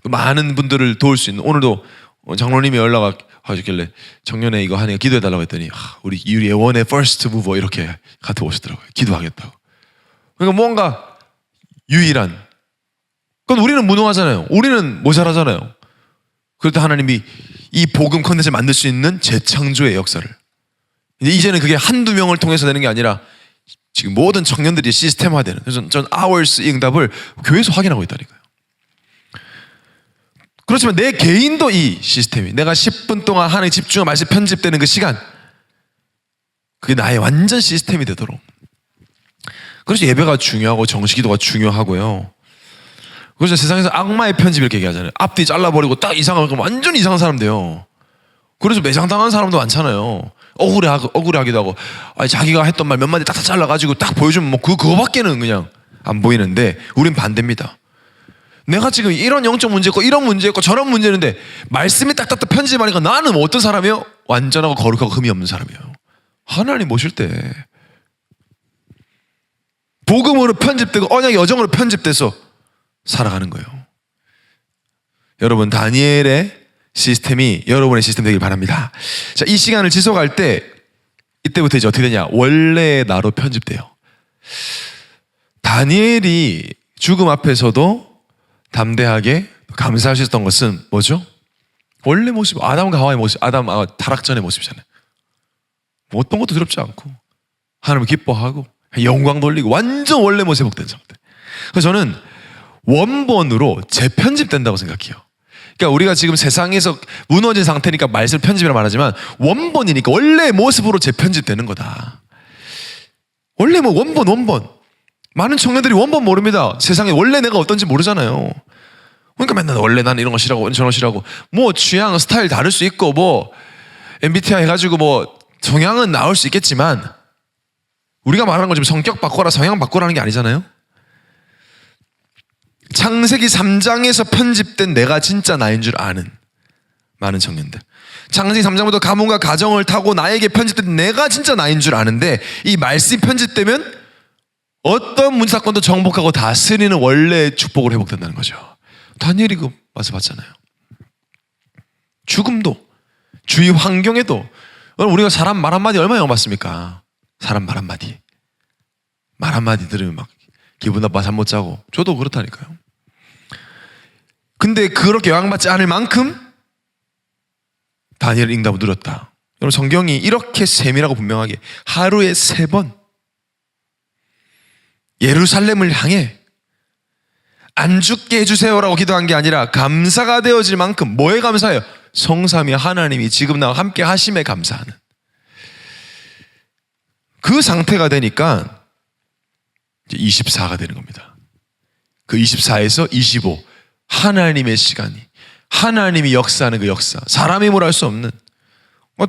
많은 분들을 도울 수 있는, 오늘도 장로님이 연락 하셨길래 청년회 이거 하니까 기도해달라고 했더니 우리 예원의 first mover 이렇게 같이 오시더라고요. 기도하겠다고. 그러니까 뭔가 유일한. 그건 우리는 무능하잖아요. 우리는 모자라잖아요. 그럴 때 하나님이 이 복음 컨텐츠를 만들 수 있는 재창조의 역사를. 이제는 그게 한두 명을 통해서 되는 게 아니라 지금 모든 청년들이 시스템화되는. 그래서 전 hours 이 응답을 교회에서 확인하고 있다니까요. 그렇지만 내 개인도 이 시스템이, 내가 10분 동안 하나님 집중하고 말씀 편집되는 그 시간, 그게 나의 완전 시스템이 되도록. 그래서 예배가 중요하고 정식기도가 중요하고요. 그래서 세상에서 악마의 편집 이렇게 얘기하잖아요. 앞뒤 잘라버리고 딱 이상하면 완전 이상한 사람 돼요. 그래서 매장당한 사람도 많잖아요. 억울하기도 하고, 자기가 했던 말 몇 마디 딱딱 잘라가지고 딱 보여주면 뭐 그거밖에는 그냥 안 보이는데, 우린 반대입니다. 내가 지금 이런 영적 문제 있고 이런 문제 있고 저런 문제 있는데 말씀이 딱딱딱 편집하니까 나는 뭐 어떤 사람이에요? 완전하고 거룩하고 흠이 없는 사람이에요. 하나님 모실 때 복음으로 편집되고 언약의 여정으로 편집돼서 살아가는 거예요. 여러분 다니엘의 시스템이 여러분의 시스템 되길 바랍니다. 자, 이 시간을 지속할 때 이때부터 이제 어떻게 되냐? 원래의 나로 편집돼요. 다니엘이 죽음 앞에서도 담대하게 감사할 수 있었던 것은 뭐죠? 원래 모습, 아담과 하와의 모습, 타락 전의 모습이잖아요. 어떤 것도 두렵지 않고 하나님을 기뻐하고 영광 돌리고 완전 원래 모습 회복된 상태. 그래서 저는 원본으로 재편집된다고 생각해요. 그러니까 우리가 지금 세상에서 무너진 상태니까 말씀 편집이라 말하지만 원본이니까 원래 모습으로 재편집되는 거다. 원래 뭐 원본. 많은 청년들이 원본 모릅니다. 세상에 원래 내가 어떤지 모르잖아요. 그러니까 맨날 원래 나는 이런 거 싫어하고 저런 거 싫어하고, 뭐 취향 스타일 다를 수 있고 뭐 MBTI 해가지고 뭐 성향은 나올 수 있겠지만 우리가 말하는 건 좀 성격 바꿔라 성향 바꿔라는 게 아니잖아요. 창세기 3장에서 편집된 내가 진짜 나인 줄 아는 많은 청년들, 창세기 3장부터 가문과 가정을 타고 나에게 편집된 내가 진짜 나인 줄 아는데, 이 말씀이 편집되면 어떤 문사건도 정복하고 다스리는 원래의 축복으로 회복된다는 거죠. 다니엘이 그 와서 봤잖아요. 죽음도, 주위 환경에도. 우리가 사람 말 한마디 얼마나 영받습니까? 사람 말 한마디. 말 한마디 들으면 막 기분 나빠 잠 못 자고. 저도 그렇다니까요. 근데 그렇게 영향받지 않을 만큼 다니엘 응답을 누렸다. 여러분 성경이 이렇게 세밀하고 분명하게 하루에 3번 예루살렘을 향해 안 죽게 해주세요라고 기도한 게 아니라 감사가 되어질 만큼 뭐에 감사해요? 성삼위 하나님이 지금 나와 함께 하심에 감사하는 그 상태가 되니까 이제 24가 되는 겁니다. 그 24에서 25 하나님의 시간이 하나님이 역사하는 그 역사 사람의 힘으로 할 수 없는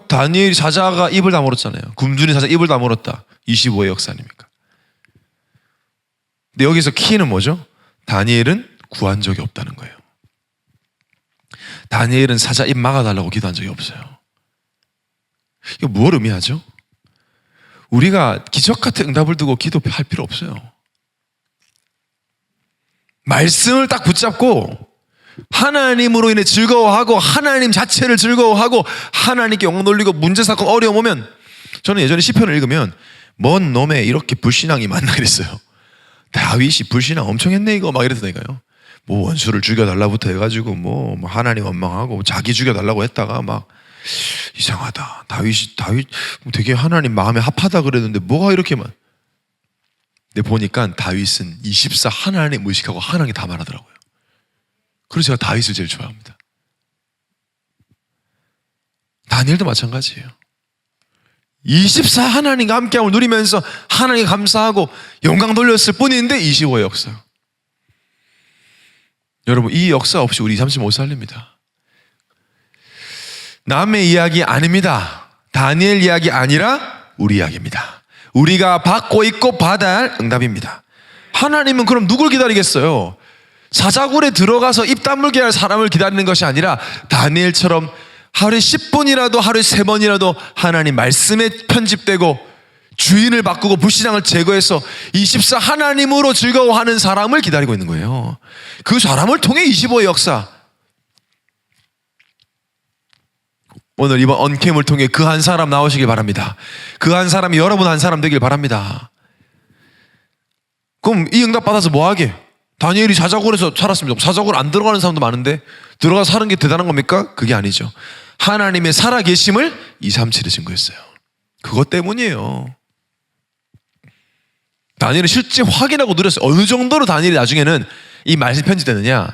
다니엘이 사자가 입을 다물었잖아요. 굶주린 사자 입을 다물었다. 25의 역사 아닙니까? 근데 여기서 키는 뭐죠? 다니엘은 구한 적이 없다는 거예요. 다니엘은 사자 입 막아달라고 기도한 적이 없어요. 이거 뭘 의미하죠? 우리가 기적 같은 응답을 두고 기도할 필요 없어요. 말씀을 딱 붙잡고 하나님으로 인해 즐거워하고 하나님 자체를 즐거워하고 하나님께 영광 돌리고 문제 사건 어려움 오면 저는 예전에 시편을 읽으면 뭔 놈에 이렇게 불신앙이 많나 그랬어요. 다윗이 불신앙 엄청 했네 이거 막 이랬다니까요. 뭐 원수를 죽여달라부터 해가지고 뭐 하나님 원망하고 자기 죽여달라고 했다가 막 이상하다. 다윗 되게 하나님 마음에 합하다 그랬는데 뭐가 이렇게 많. 근데 보니까 다윗은 24 하나님 의식하고 하나님 다 말하더라고요. 그래서 제가 다윗을 제일 좋아합니다. 다니엘도 마찬가지예요. 24 하나님과 함께함을 누리면서 하나님 감사하고 영광 돌렸을 뿐인데 25의 역사. 여러분 이 역사 없이 우리 30 못 살립니다. 남의 이야기 아닙니다. 다니엘 이야기 아니라 우리 이야기입니다. 우리가 받고 있고 받아야 할 응답입니다. 하나님은 그럼 누굴 기다리겠어요? 사자굴에 들어가서 입 다물게 할 사람을 기다리는 것이 아니라 다니엘처럼 하루에 10분이라도 하루에 3번이라도 하나님 말씀에 편집되고 주인을 바꾸고 불신앙을 제거해서 24 하나님으로 즐거워하는 사람을 기다리고 있는 거예요. 그 사람을 통해 25의 역사. 오늘 이번 언캠을 통해 그 한 사람 나오시길 바랍니다. 그 한 사람이 여러분 한 사람 되길 바랍니다. 그럼 이 응답 받아서 뭐 하게? 다니엘이 사자굴에서 살았습니다. 사자굴 안 들어가는 사람도 많은데 들어가서 사는 게 대단한 겁니까? 그게 아니죠. 하나님의 살아계심을 237에 증거했어요. 그것 때문이에요. 다니엘은 실제 확인하고 누렸어요. 어느 정도로 다니엘이 나중에는 이 말씀이 편집되느냐.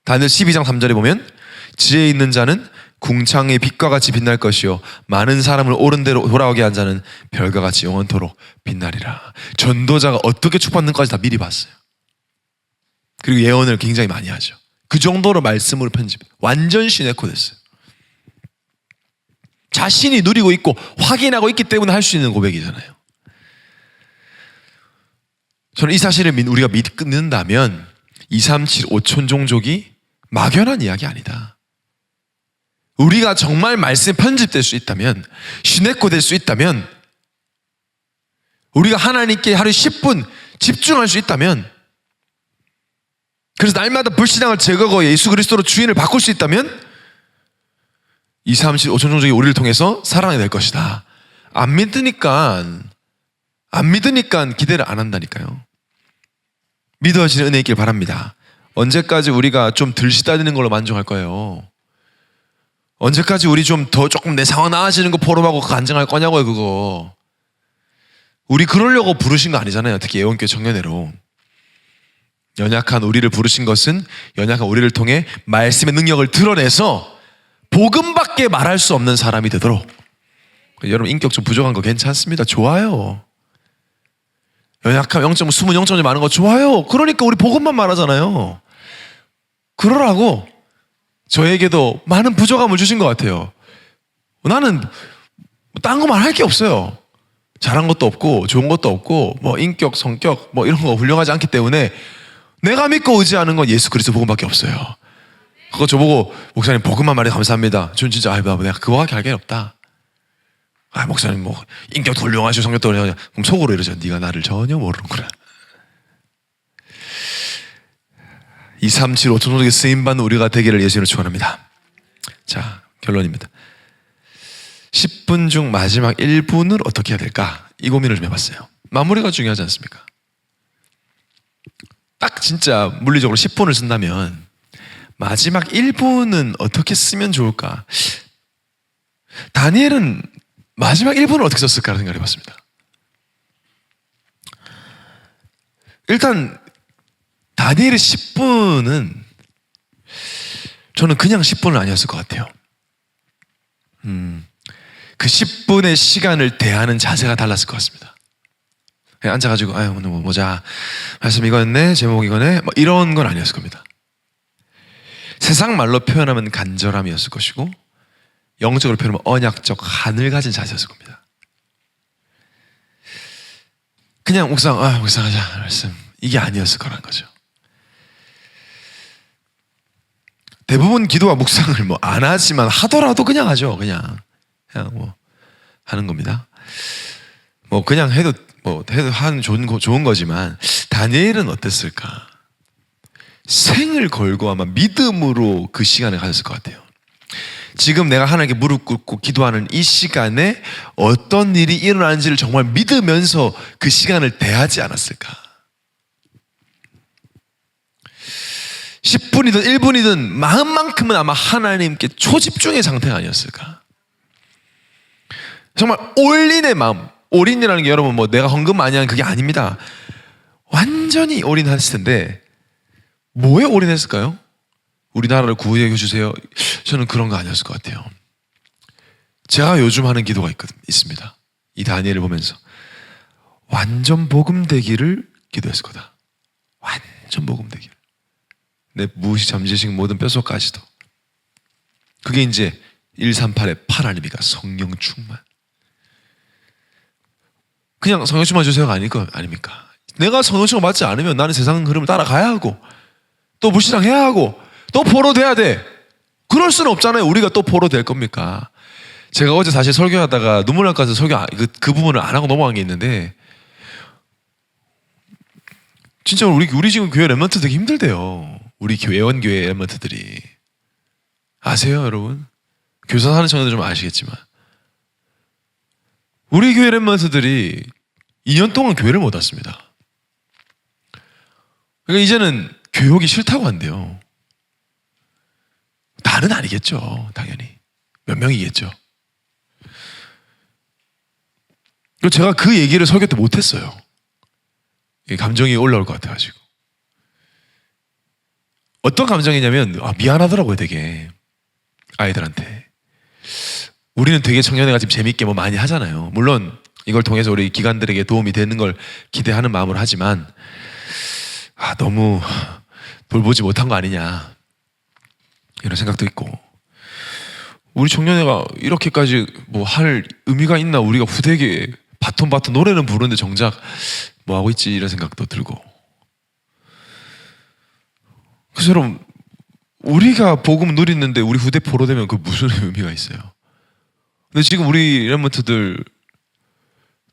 다니엘 12장 3절에 보면 지혜 있는 자는 궁창의 빛과 같이 빛날 것이요 많은 사람을 옳은 대로 돌아오게 한 자는 별과 같이 영원토록 빛나리라. 전도자가 어떻게 축복받는까지 다 미리 봤어요. 그리고 예언을 굉장히 많이 하죠. 그 정도로 말씀으로 편집 완전 시네코 됐어요. 자신이 누리고 있고 확인하고 있기 때문에 할 수 있는 고백이잖아요. 저는 이 사실을 우리가 믿는다면 237 5천 종족이 막연한 이야기 아니다. 우리가 정말 말씀에 편집될 수 있다면 시네코 될 수 있다면 우리가 하나님께 하루 10분 집중할 수 있다면 그래서 날마다 불신앙을 제거하고 예수 그리스도로 주인을 바꿀 수 있다면 237 5천 종족이 우리를 통해서 사랑이 될 것이다. 안 믿으니까 기대를 안 한다니까요. 믿어지는 은혜 있길 바랍니다. 언제까지 우리가 좀 덜 시달리는 걸로 만족할 거예요? 언제까지 우리 조금 내 상황 나아지는 거 포럼하고 그거 안정할 거냐고요, 그거. 우리 그러려고 부르신 거 아니잖아요. 특히 예원교회 청년회로. 연약한 우리를 부르신 것은 연약한 우리를 통해 말씀의 능력을 드러내서 복음밖에 말할 수 없는 사람이 되도록. 여러분 인격 좀 부족한 거 괜찮습니다. 좋아요. 연약함 0.5, 숨은 0.1 많은 거 좋아요. 그러니까 우리 복음만 말하잖아요. 그러라고 저에게도 많은 부족함을 주신 것 같아요. 나는 딴 거 말할 게 없어요. 잘한 것도 없고 좋은 것도 없고 뭐 인격, 성격 뭐 이런 거 훌륭하지 않기 때문에 내가 믿고 의지하는 건 예수 그리스도 복음밖에 없어요. 그거 저보고 목사님 복음만 말해 감사합니다. 전 진짜 내가 그거밖에 할 게 없다. 목사님 뭐 인격도 훌륭하시고 성격도 훌륭하시고 그럼 속으로 이러죠. 네가 나를 전혀 모르는구나. 237 5천 종족에 쓰임받는 우리가 되기를 예수님으로 축원합니다. 자, 결론입니다. 10분 중 마지막 1분을 어떻게 해야 될까? 이 고민을 좀 해봤어요. 마무리가 중요하지 않습니까? 딱 진짜 물리적으로 10분을 쓴다면 마지막 1분은 어떻게 쓰면 좋을까? 다니엘은 마지막 1분을 어떻게 썼을까 생각을 해봤습니다. 일단 다니엘의 10분은 저는 그냥 10분은 아니었을 것 같아요. 그 10분의 시간을 대하는 자세가 달랐을 것 같습니다. 그냥 앉아가지고 아유 오늘 뭐 보자, 말씀 이거였네, 제목 이거네, 뭐 이런 건 아니었을 겁니다. 세상 말로 표현하면 간절함이었을 것이고, 영적으로 표현하면 언약적 한을 가진 자세였을 겁니다. 그냥 묵상하자 말씀, 이게 아니었을 거란 거죠. 대부분 기도와 묵상을 뭐 안 하지만 하더라도 그냥 하죠. 그냥 뭐 하는 겁니다. 뭐 그냥 해도 하는 좋은 거지만, 다니엘은 어땠을까? 생을 걸고 아마 믿음으로 그 시간을 가졌을 것 같아요. 지금 내가 하나님께 무릎 꿇고 기도하는 이 시간에 어떤 일이 일어나는지를 정말 믿으면서 그 시간을 대하지 않았을까? 10분이든 1분이든 마음만큼은 아마 하나님께 초집중의 상태가 아니었을까? 정말 올인의 마음, 올인이라는 게 여러분 뭐 내가 헌금 많이 하는 그게 아닙니다. 완전히 올인했을 텐데 뭐에 올인했을까요? 우리나라를 구해 주세요. 저는 그런 거 아니었을 것 같아요. 제가 요즘 하는 기도가 있습니다. 이 다니엘을 보면서 완전 복음되기를 기도했을 거다. 완전 복음되기를. 내 무시 잠재식 모든 뼛속까지도. 그게 이제 138의 8 아닙니까? 성령 충만. 그냥 성령 충만 주세요가 아닙니까? 내가 성령 충만 받지 않으면 나는 세상 흐름을 따라가야 하고, 또 무시당해야 하고, 또 포로돼야 돼. 그럴 수는 없잖아요. 우리가 또 포로될 겁니까? 제가 어제 사실 설교하다가 눈물 날 것 같아서 그 부분을 안 하고 넘어간 게 있는데, 진짜 우리 지금 교회 랩런트 되게 힘들대요. 우리 예원교회 랩런트들이. 아세요, 여러분? 교사하는 청년들 좀 아시겠지만, 우리 교회 랩런트들이 2년 동안 교회를 못 왔습니다. 그러니까 이제는 교육이 싫다고 한대요. 다는 아니겠죠, 당연히. 몇 명이겠죠. 제가 그 얘기를 설교 때 못했어요. 감정이 올라올 것 같아가지고. 어떤 감정이냐면 미안하더라고요, 되게. 아이들한테. 우리는 되게 청년회가 지금 재밌게 뭐 많이 하잖아요. 물론 이걸 통해서 우리 기관들에게 도움이 되는 걸 기대하는 마음으로 하지만, 너무 돌보지 못한 거 아니냐, 이런 생각도 있고, 우리 청년회가 이렇게까지 뭐 할 의미가 있나, 우리가 후대에게 바톤 노래는 부르는데 정작 뭐 하고 있지, 이런 생각도 들고. 그래서 여러분, 우리가 복음 누리는데 우리 후대 포로되면 그 무슨 의미가 있어요? 근데 지금 우리 랩런트들,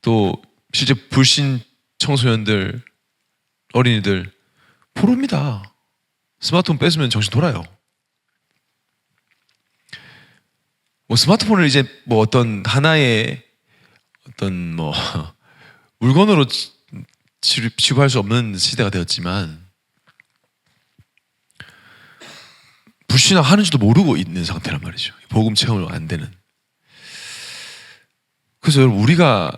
또 실제 불신 청소년들, 어린이들 포로입니다. 스마트폰 뺏으면 정신 돌아요. 뭐 스마트폰을 이제 뭐 어떤 하나의 어떤 뭐 물건으로 취급할 수 없는 시대가 되었지만, 불신앙 하는지도 모르고 있는 상태란 말이죠. 복음 체험을 안 되는. 그래서 여러분, 우리가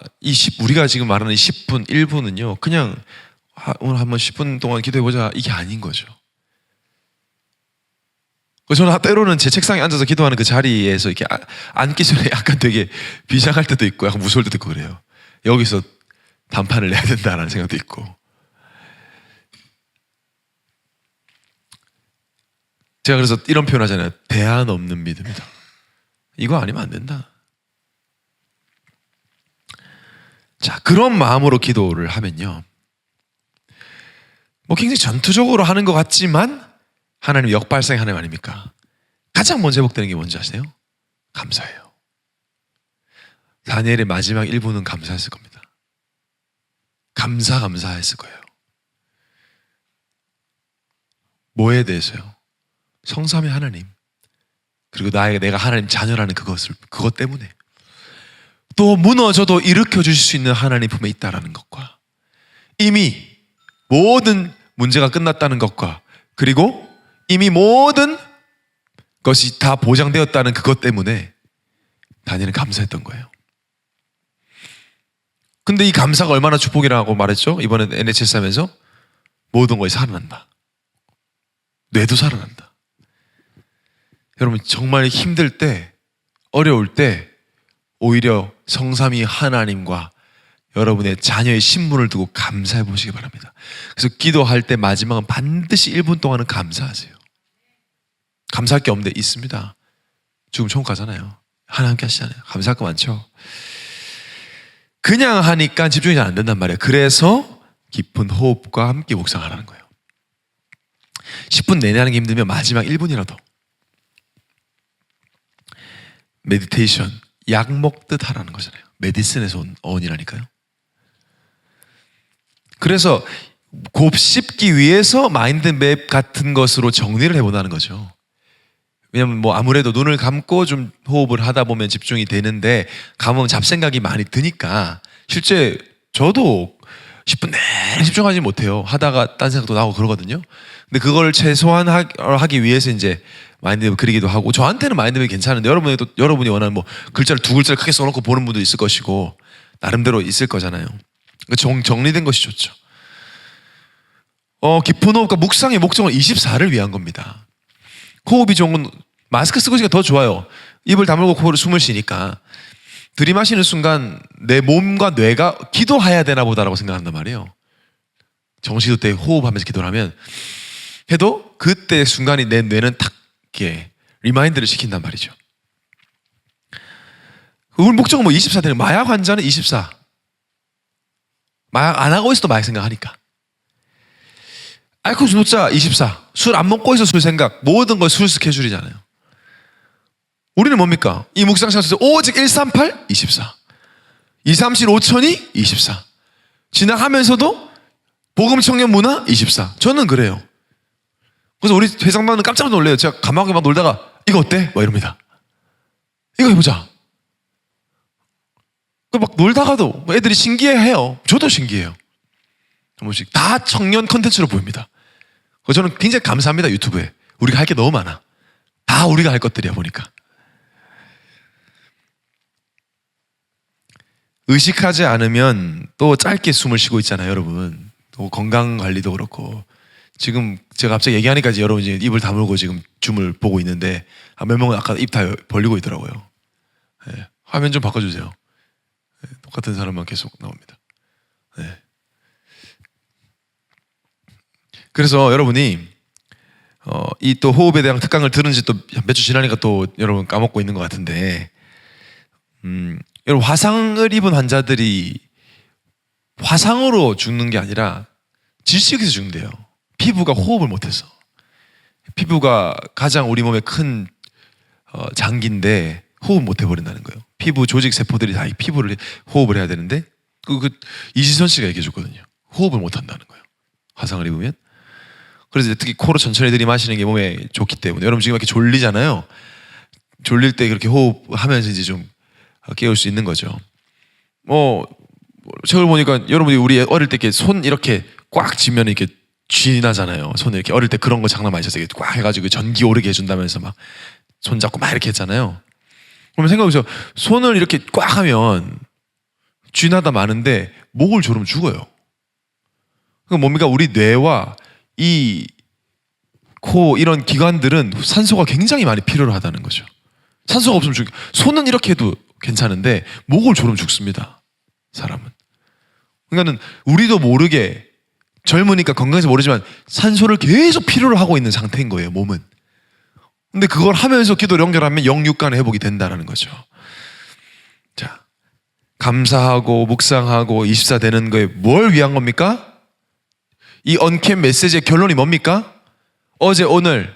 지금 말하는 10분, 1분은요, 그냥 오늘 한번 10분 동안 기도해보자, 이게 아닌 거죠. 그래서 저는 때로는 제 책상에 앉아서 기도하는 그 자리에서 이렇게 앉기 전에 약간 되게 비장할 때도 있고, 약간 무서울 때도 있고 그래요. 여기서 단판을 내야 된다라는 생각도 있고. 제가 그래서 이런 표현 하잖아요. 대안 없는 믿음이다. 이거 아니면 안 된다. 자, 그런 마음으로 기도를 하면요, 뭐 굉장히 전투적으로 하는 것 같지만 하나님 역발상의 하나님 아닙니까? 가장 먼저 회복되는 게 뭔지 아세요? 감사예요. 다니엘의 마지막 1분은 감사했을 겁니다. 감사했을 거예요. 뭐에 대해서요? 성삼위 하나님, 그리고 내가 하나님 자녀라는 그것 때문에, 또 무너져도 일으켜 주실 수 있는 하나님 품에 있다라는 것과, 이미 모든 문제가 끝났다는 것과, 그리고 이미 모든 것이 다 보장되었다는 그것 때문에 다니엘은 감사했던 거예요. 근데 이 감사가 얼마나 축복이라고 말했죠? 이번에 NHS 하면서 모든 것이 살아난다. 뇌도 살아난다. 여러분 정말 힘들 때, 어려울 때 오히려 성삼위 하나님과 여러분의 자녀의 신분을 두고 감사해 보시기 바랍니다. 그래서 기도할 때 마지막은 반드시 1분 동안은 감사하세요. 감사할 게 없는데 있습니다. 지금 천국 가잖아요. 하나님께 하시잖아요. 감사할 거 많죠. 그냥 하니까 집중이 잘 안 된단 말이에요. 그래서 깊은 호흡과 함께 묵상하라는 거예요. 10분 내내 하는 게 힘들면 마지막 1분이라도 메디테이션, 약 먹듯 하라는 거잖아요. 메디슨에서 온 어원이라니까요. 그래서 곱씹기 위해서 마인드맵 같은 것으로 정리를 해본다는 거죠. 왜냐면 뭐 아무래도 눈을 감고 좀 호흡을 하다 보면 집중이 되는데 감으면 잡생각이 많이 드니까 실제 저도 10분 내내 집중하지 못해요. 하다가 딴 생각도 나고 그러거든요. 근데 그걸 최소한 하기 위해서 이제 마인드맵 그리기도 하고, 저한테는 마인드맵이 괜찮은데 여러분이 원하는 뭐 글자를 2글자를 크게 써놓고 보는 분도 있을 것이고 나름대로 있을 거잖아요. 정리된 것이 좋죠. 깊은 호흡과 묵상의 목적은 24를 위한 겁니다. 호흡이 좋은 건 마스크 쓰고 있으니까 더 좋아요. 입을 다물고 코로 숨을 쉬니까 들이마시는 순간 내 몸과 뇌가 기도해야 되나 보다라고 생각한단 말이에요. 정시도 때 호흡하면서 기도를 하면 해도 그때 순간이 내 뇌는 탁 이렇게 리마인드를 시킨단 말이죠. 우리 목적은 뭐 24 되는, 마약 환자는 24. 마약 안 하고 있어도 마약 생각하니까. 알코올 중독자 24. 술 안 먹고 있어 술 생각. 모든 걸 술 스케줄이잖아요. 우리는 뭡니까? 이 묵상 시간에서 오직 138? 24. 237 5천이? 24. 지나가면서도 복음 청년 문화? 24. 저는 그래요. 그래서 우리 회장단은 깜짝 놀래요. 제가 가만히 막 놀다가 이거 어때? 막 이럽니다. 이거 해보자. 막 놀다가도 애들이 신기해해요. 저도 신기해요. 한 번씩 다 청년 컨텐츠로 보입니다. 저는 굉장히 감사합니다. 유튜브에 우리가 할 게 너무 많아. 다 우리가 할 것들이야 보니까. 의식하지 않으면 또 짧게 숨을 쉬고 있잖아요, 여러분. 또 건강 관리도 그렇고. 지금 제가 갑자기 얘기하니까 이제 여러분 이제 입을 다물고 지금 줌을 보고 있는데 몇 명은 아까 입 다 벌리고 있더라고요. 네. 화면 좀 바꿔주세요. 네. 똑같은 사람만 계속 나옵니다. 네. 그래서 여러분이 이 또 호흡에 대한 특강을 들은 지 또 몇 주 지나니까 또 여러분 까먹고 있는 것 같은데, 여러분 화상을 입은 환자들이 화상으로 죽는 게 아니라 질식에서 죽는데요. 피부가 호흡을 못해서. 피부가 가장 우리 몸의 큰 장기인데 호흡 못 해버린다는 거예요. 피부 조직 세포들이 다 이 피부를 호흡을 해야 되는데 이지선 씨가 얘기해 줬거든요. 호흡을 못 한다는 거예요. 화상을 입으면. 그래서 특히 코로 천천히 들이마시는 게 몸에 좋기 때문에, 여러분 지금 이렇게 졸리잖아요. 졸릴 때 그렇게 호흡하면서 이제 좀 깨울 수 있는 거죠. 책을 보니까 여러분이 우리 어릴 때 이렇게 손 이렇게 꽉 쥐면 이렇게 쥐나잖아요. 손을 이렇게 어릴 때 그런 거 장난 많이 쳤어요. 이렇게 꽉 해가지고 전기 오르게 해준다면서 막 손 잡고 막 이렇게 했잖아요. 그러면 생각해보세요. 손을 이렇게 꽉 하면 쥐나다 마는데 목을 조르면 죽어요. 그러니까 뭡니까? 우리 뇌와 이 코 이런 기관들은 산소가 굉장히 많이 필요로 하다는 거죠. 산소가 없으면 손은 이렇게 해도 괜찮은데 목을 조르면 죽습니다. 사람은. 그러니까는 우리도 모르게 젊으니까 건강해서 모르지만 산소를 계속 필요로 하고 있는 상태인 거예요, 몸은. 근데 그걸 하면서 기도를 연결하면 영육간의 회복이 된다는 거죠. 자, 감사하고 묵상하고 24 되는 거에 뭘 위한 겁니까? 이 언캠 메시지의 결론이 뭡니까? 어제 오늘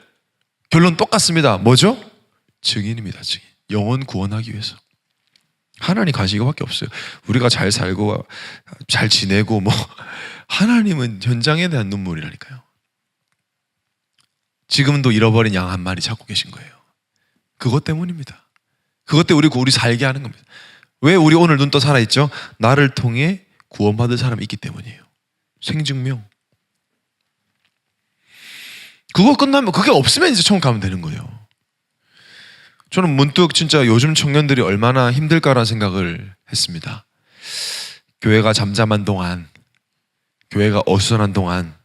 결론 똑같습니다. 뭐죠? 증인입니다. 증인. 영혼 구원하기 위해서. 하나님 관심 이거밖에 없어요. 우리가 잘 살고 잘 지내고 뭐 하나님은 현장에 대한 눈물이라니까요. 지금도 잃어버린 양 한 마리 찾고 계신 거예요. 그것 때문입니다. 그것 때문에 우리 살게 하는 겁니다. 왜 우리 오늘 눈 떠 살아있죠? 나를 통해 구원받을 사람이 있기 때문이에요. 생증명. 그거 끝나면, 그게 없으면 이제 천국 가면 되는 거예요. 저는 문득 진짜 요즘 청년들이 얼마나 힘들까라는 생각을 했습니다. 교회가 잠잠한 동안, 교회가 어수선한 동안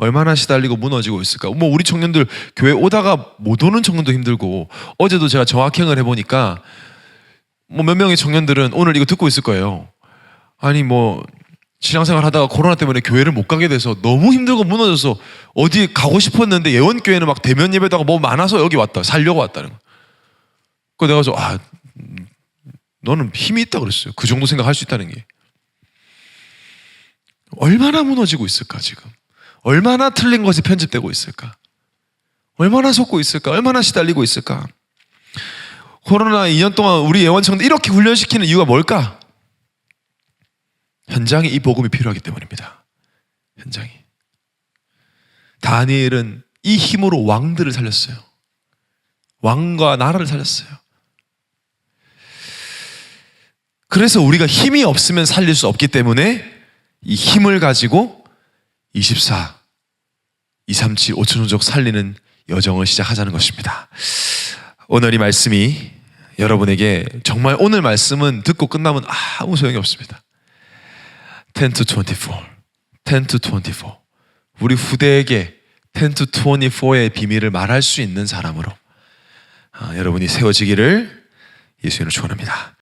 얼마나 시달리고 무너지고 있을까. 뭐 우리 청년들 교회 오다가 못 오는 청년도 힘들고, 어제도 제가 정학행을 해보니까 뭐 몇 명의 청년들은 오늘 이거 듣고 있을 거예요. 아니 뭐 신앙생활 하다가 코로나 때문에 교회를 못 가게 돼서 너무 힘들고 무너져서 어디 가고 싶었는데 예원교회는 막 대면 예배다가 뭐 많아서 여기 왔다, 살려고 왔다는 거. 그 내가 너는 힘이 있다 그랬어요. 그 정도 생각할 수 있다는 게. 얼마나 무너지고 있을까 지금. 얼마나 틀린 것이 편집되고 있을까. 얼마나 속고 있을까. 얼마나 시달리고 있을까. 코로나 2년 동안 우리 예원청들 이렇게 훈련시키는 이유가 뭘까? 현장에 이 복음이 필요하기 때문입니다. 현장이. 다니엘은 이 힘으로 왕들을 살렸어요. 왕과 나라를 살렸어요. 그래서 우리가 힘이 없으면 살릴 수 없기 때문에 이 힘을 가지고 24, 237, 5천호족 살리는 여정을 시작하자는 것입니다. 오늘 이 말씀이 여러분에게 정말 오늘 말씀은 듣고 끝나면 아무 소용이 없습니다. 10 to 24, 10 to 24. 우리 후대에게 10 to 24의 비밀을 말할 수 있는 사람으로 여러분이 세워지기를 예수님으로 축원합니다.